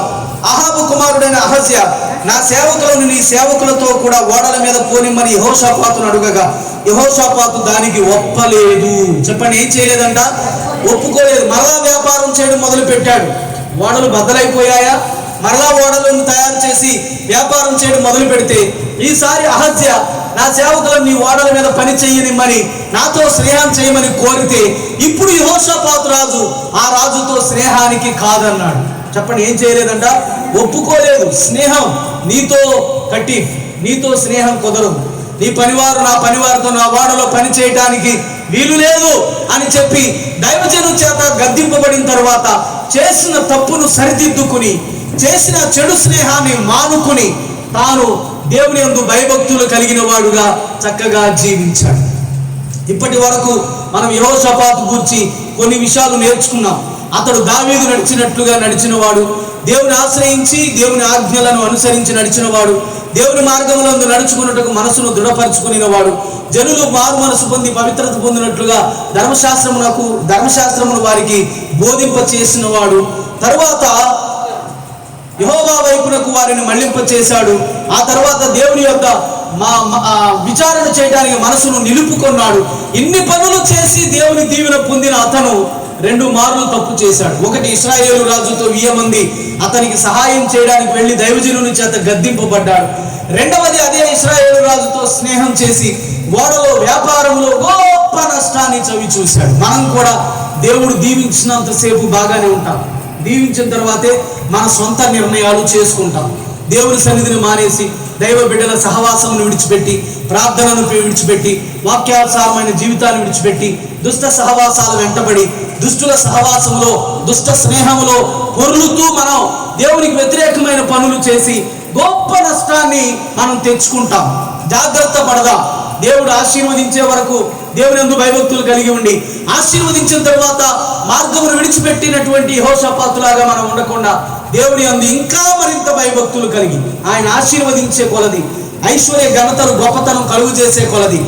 అహాబు కుమారుడైన అహజ్యా నా సేవకులను నీ సేవకులతో కూడా ఓడల మీద పోనిమ్మని యెహోషాపాతును అడుగగా యెహోషాపాతు దానికి ఒప్పలేదు. చెప్పండి, ఏం చేయలేదంట? ఒప్పుకోలేదు. మరలా వ్యాపారం చేయడం మొదలు పెట్టాడు. ఓడలు బద్దలైపోయాయా? మరలా ఓడలను తయారు చేసి వ్యాపారం చేయడం మొదలు పెడితే ఈసారి అహజ్యా నా సేవకులను నీ ఓడల మీద పని చేయనిమ్మని నాతో స్నేహం చేయమని కోరితే ఇప్పుడు యెహోషాపాతు రాజు ఆ రాజుతో స్నేహానికి కాదన్నాడు. చెప్పండి, ఏం చేయలేదంట? ఒప్పుకోలేదు. స్నేహం నీతో కట్టి, నీతో స్నేహం కుదరదు, నీ పనివారు నా పనివారితో నా వాడలో పని చేయడానికి వీలు లేదు అని చెప్పి దైవజను చేత గద్దింపబడిన తర్వాత చేసిన తప్పును సరిదిద్దుకుని, చేసిన చెడు స్నేహాన్ని మానుకుని తాను దేవుని యందు భయభక్తులు కలిగిన వాడుగా చక్కగా జీవించాడు. ఇప్పటి వరకు మనం యెహోషాపాతు గురించి కొన్ని విషయాలు నేర్చుకున్నాం. అతడు దావీదు నడిచినట్లుగా నడిచినవాడు, దేవుని ఆశ్రయించి దేవుని ఆజ్ఞలను అనుసరించి నడిచినవాడు, దేవుని మార్గములందు నడుచుకున్నట్టుకు మనసును దృఢపరచుకునేవాడు, జనులు మారు మనసు పొంది పవిత్రత పొందినట్లుగా ధర్మశాస్త్రమును వారికి బోధింప చేసిన వాడు. తరువాత యెహోవా వైపునకు వారిని మళ్లింప చేశాడు. ఆ తర్వాత దేవుని యొక్క విచారణ చేయడానికి మనసును నిలుపుకున్నాడు. ఇన్ని పనులు చేసి దేవుని దీవెన పొందిన అతను 2 మార్లు తప్పు చేశాడు. ఒకటి, ఇశ్రాయేలు రాజుతో వియ్యమంది అతనికి సహాయం చేయడానికి వెళ్ళి దైవజనుని చేత గద్దింపబడ్డాడు. రెండవది, అదే ఇశ్రాయేలు రాజుతో స్నేహం చేసి ఓడలో వ్యాపారంలో గొప్ప నష్టాన్ని చవి చూశాడు. మనం కూడా దేవుడు దీవించినంతసేపు బాగానే ఉంటాం, దీవించిన తర్వాతే మన సొంత నిర్ణయాలు చేసుకుంటాం. దేవుని సన్నిధిని మానేసి దైవ బిడ్డల సహవాసమును విడిచిపెట్టి, ప్రార్థనను విడిచిపెట్టి, వాక్యానుసారమైన జీవితాన్ని విడిచిపెట్టి, దుష్ట సహవాసాల వెంటబడి, దుష్టుల సహవాసంలో, దుష్ట స్నేహంలో పొర్లుతూ మనం దేవునికి వ్యతిరేకమైన పనులు చేసి గొప్ప నష్టాన్ని మనం తెచ్చుకుంటాం. జాగ్రత్త పడదాం. దేవుడు ఆశీర్వదించే వరకు దేవుని యందు భయభక్తులు కలిగి ఉండి, ఆశీర్వదించిన తర్వాత మార్గమును విడిచిపెట్టినటువంటి యెహోషాపాతులాగా మనం ఉండకుండా దేవుని యందు ఇంకా మరింత భయభక్తులు కలిగి, ఆయన ఆశీర్వదించే కొలది, ఐశ్వర్య ఘనతలు గొప్పతనం కలుగు చేసే కొలది,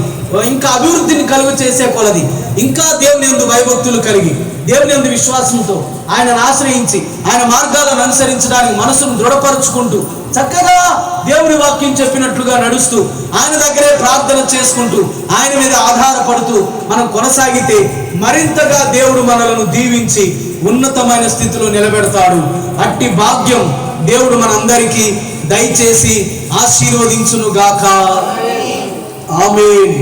ఇంకా అభివృద్ధిని కలుగు చేసే కొలది, ఇంకా దేవుని యందు భయభక్తులు కలిగి, దేవుని యందు విశ్వాసంతో ఆయనను ఆశ్రయించి ఆయన మార్గాలను అనుసరించడానికి మనసును దృఢపరుచుకుంటూ చక్కగా దేవుని వాక్యం చెప్పినట్లుగా నడుస్తూ ఆయన దగ్గరే ప్రార్థన చేసుకుంటూ ఆయన మీద ఆధారపడుతూ మనం కొనసాగితే మరింతగా దేవుడు మనలను దీవించి ఉన్నతమైన స్థితిలో నిలబెడతాడు. అట్టి భాగ్యం దేవుడు మనందరికీ దయచేసి ఆశీర్వదించును గాక. ఆమేన్.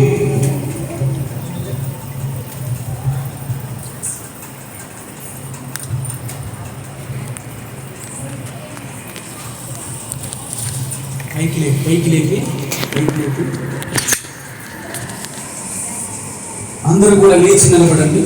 పైకి లేపి అందరూ కూడా లేచి నిలబడండి.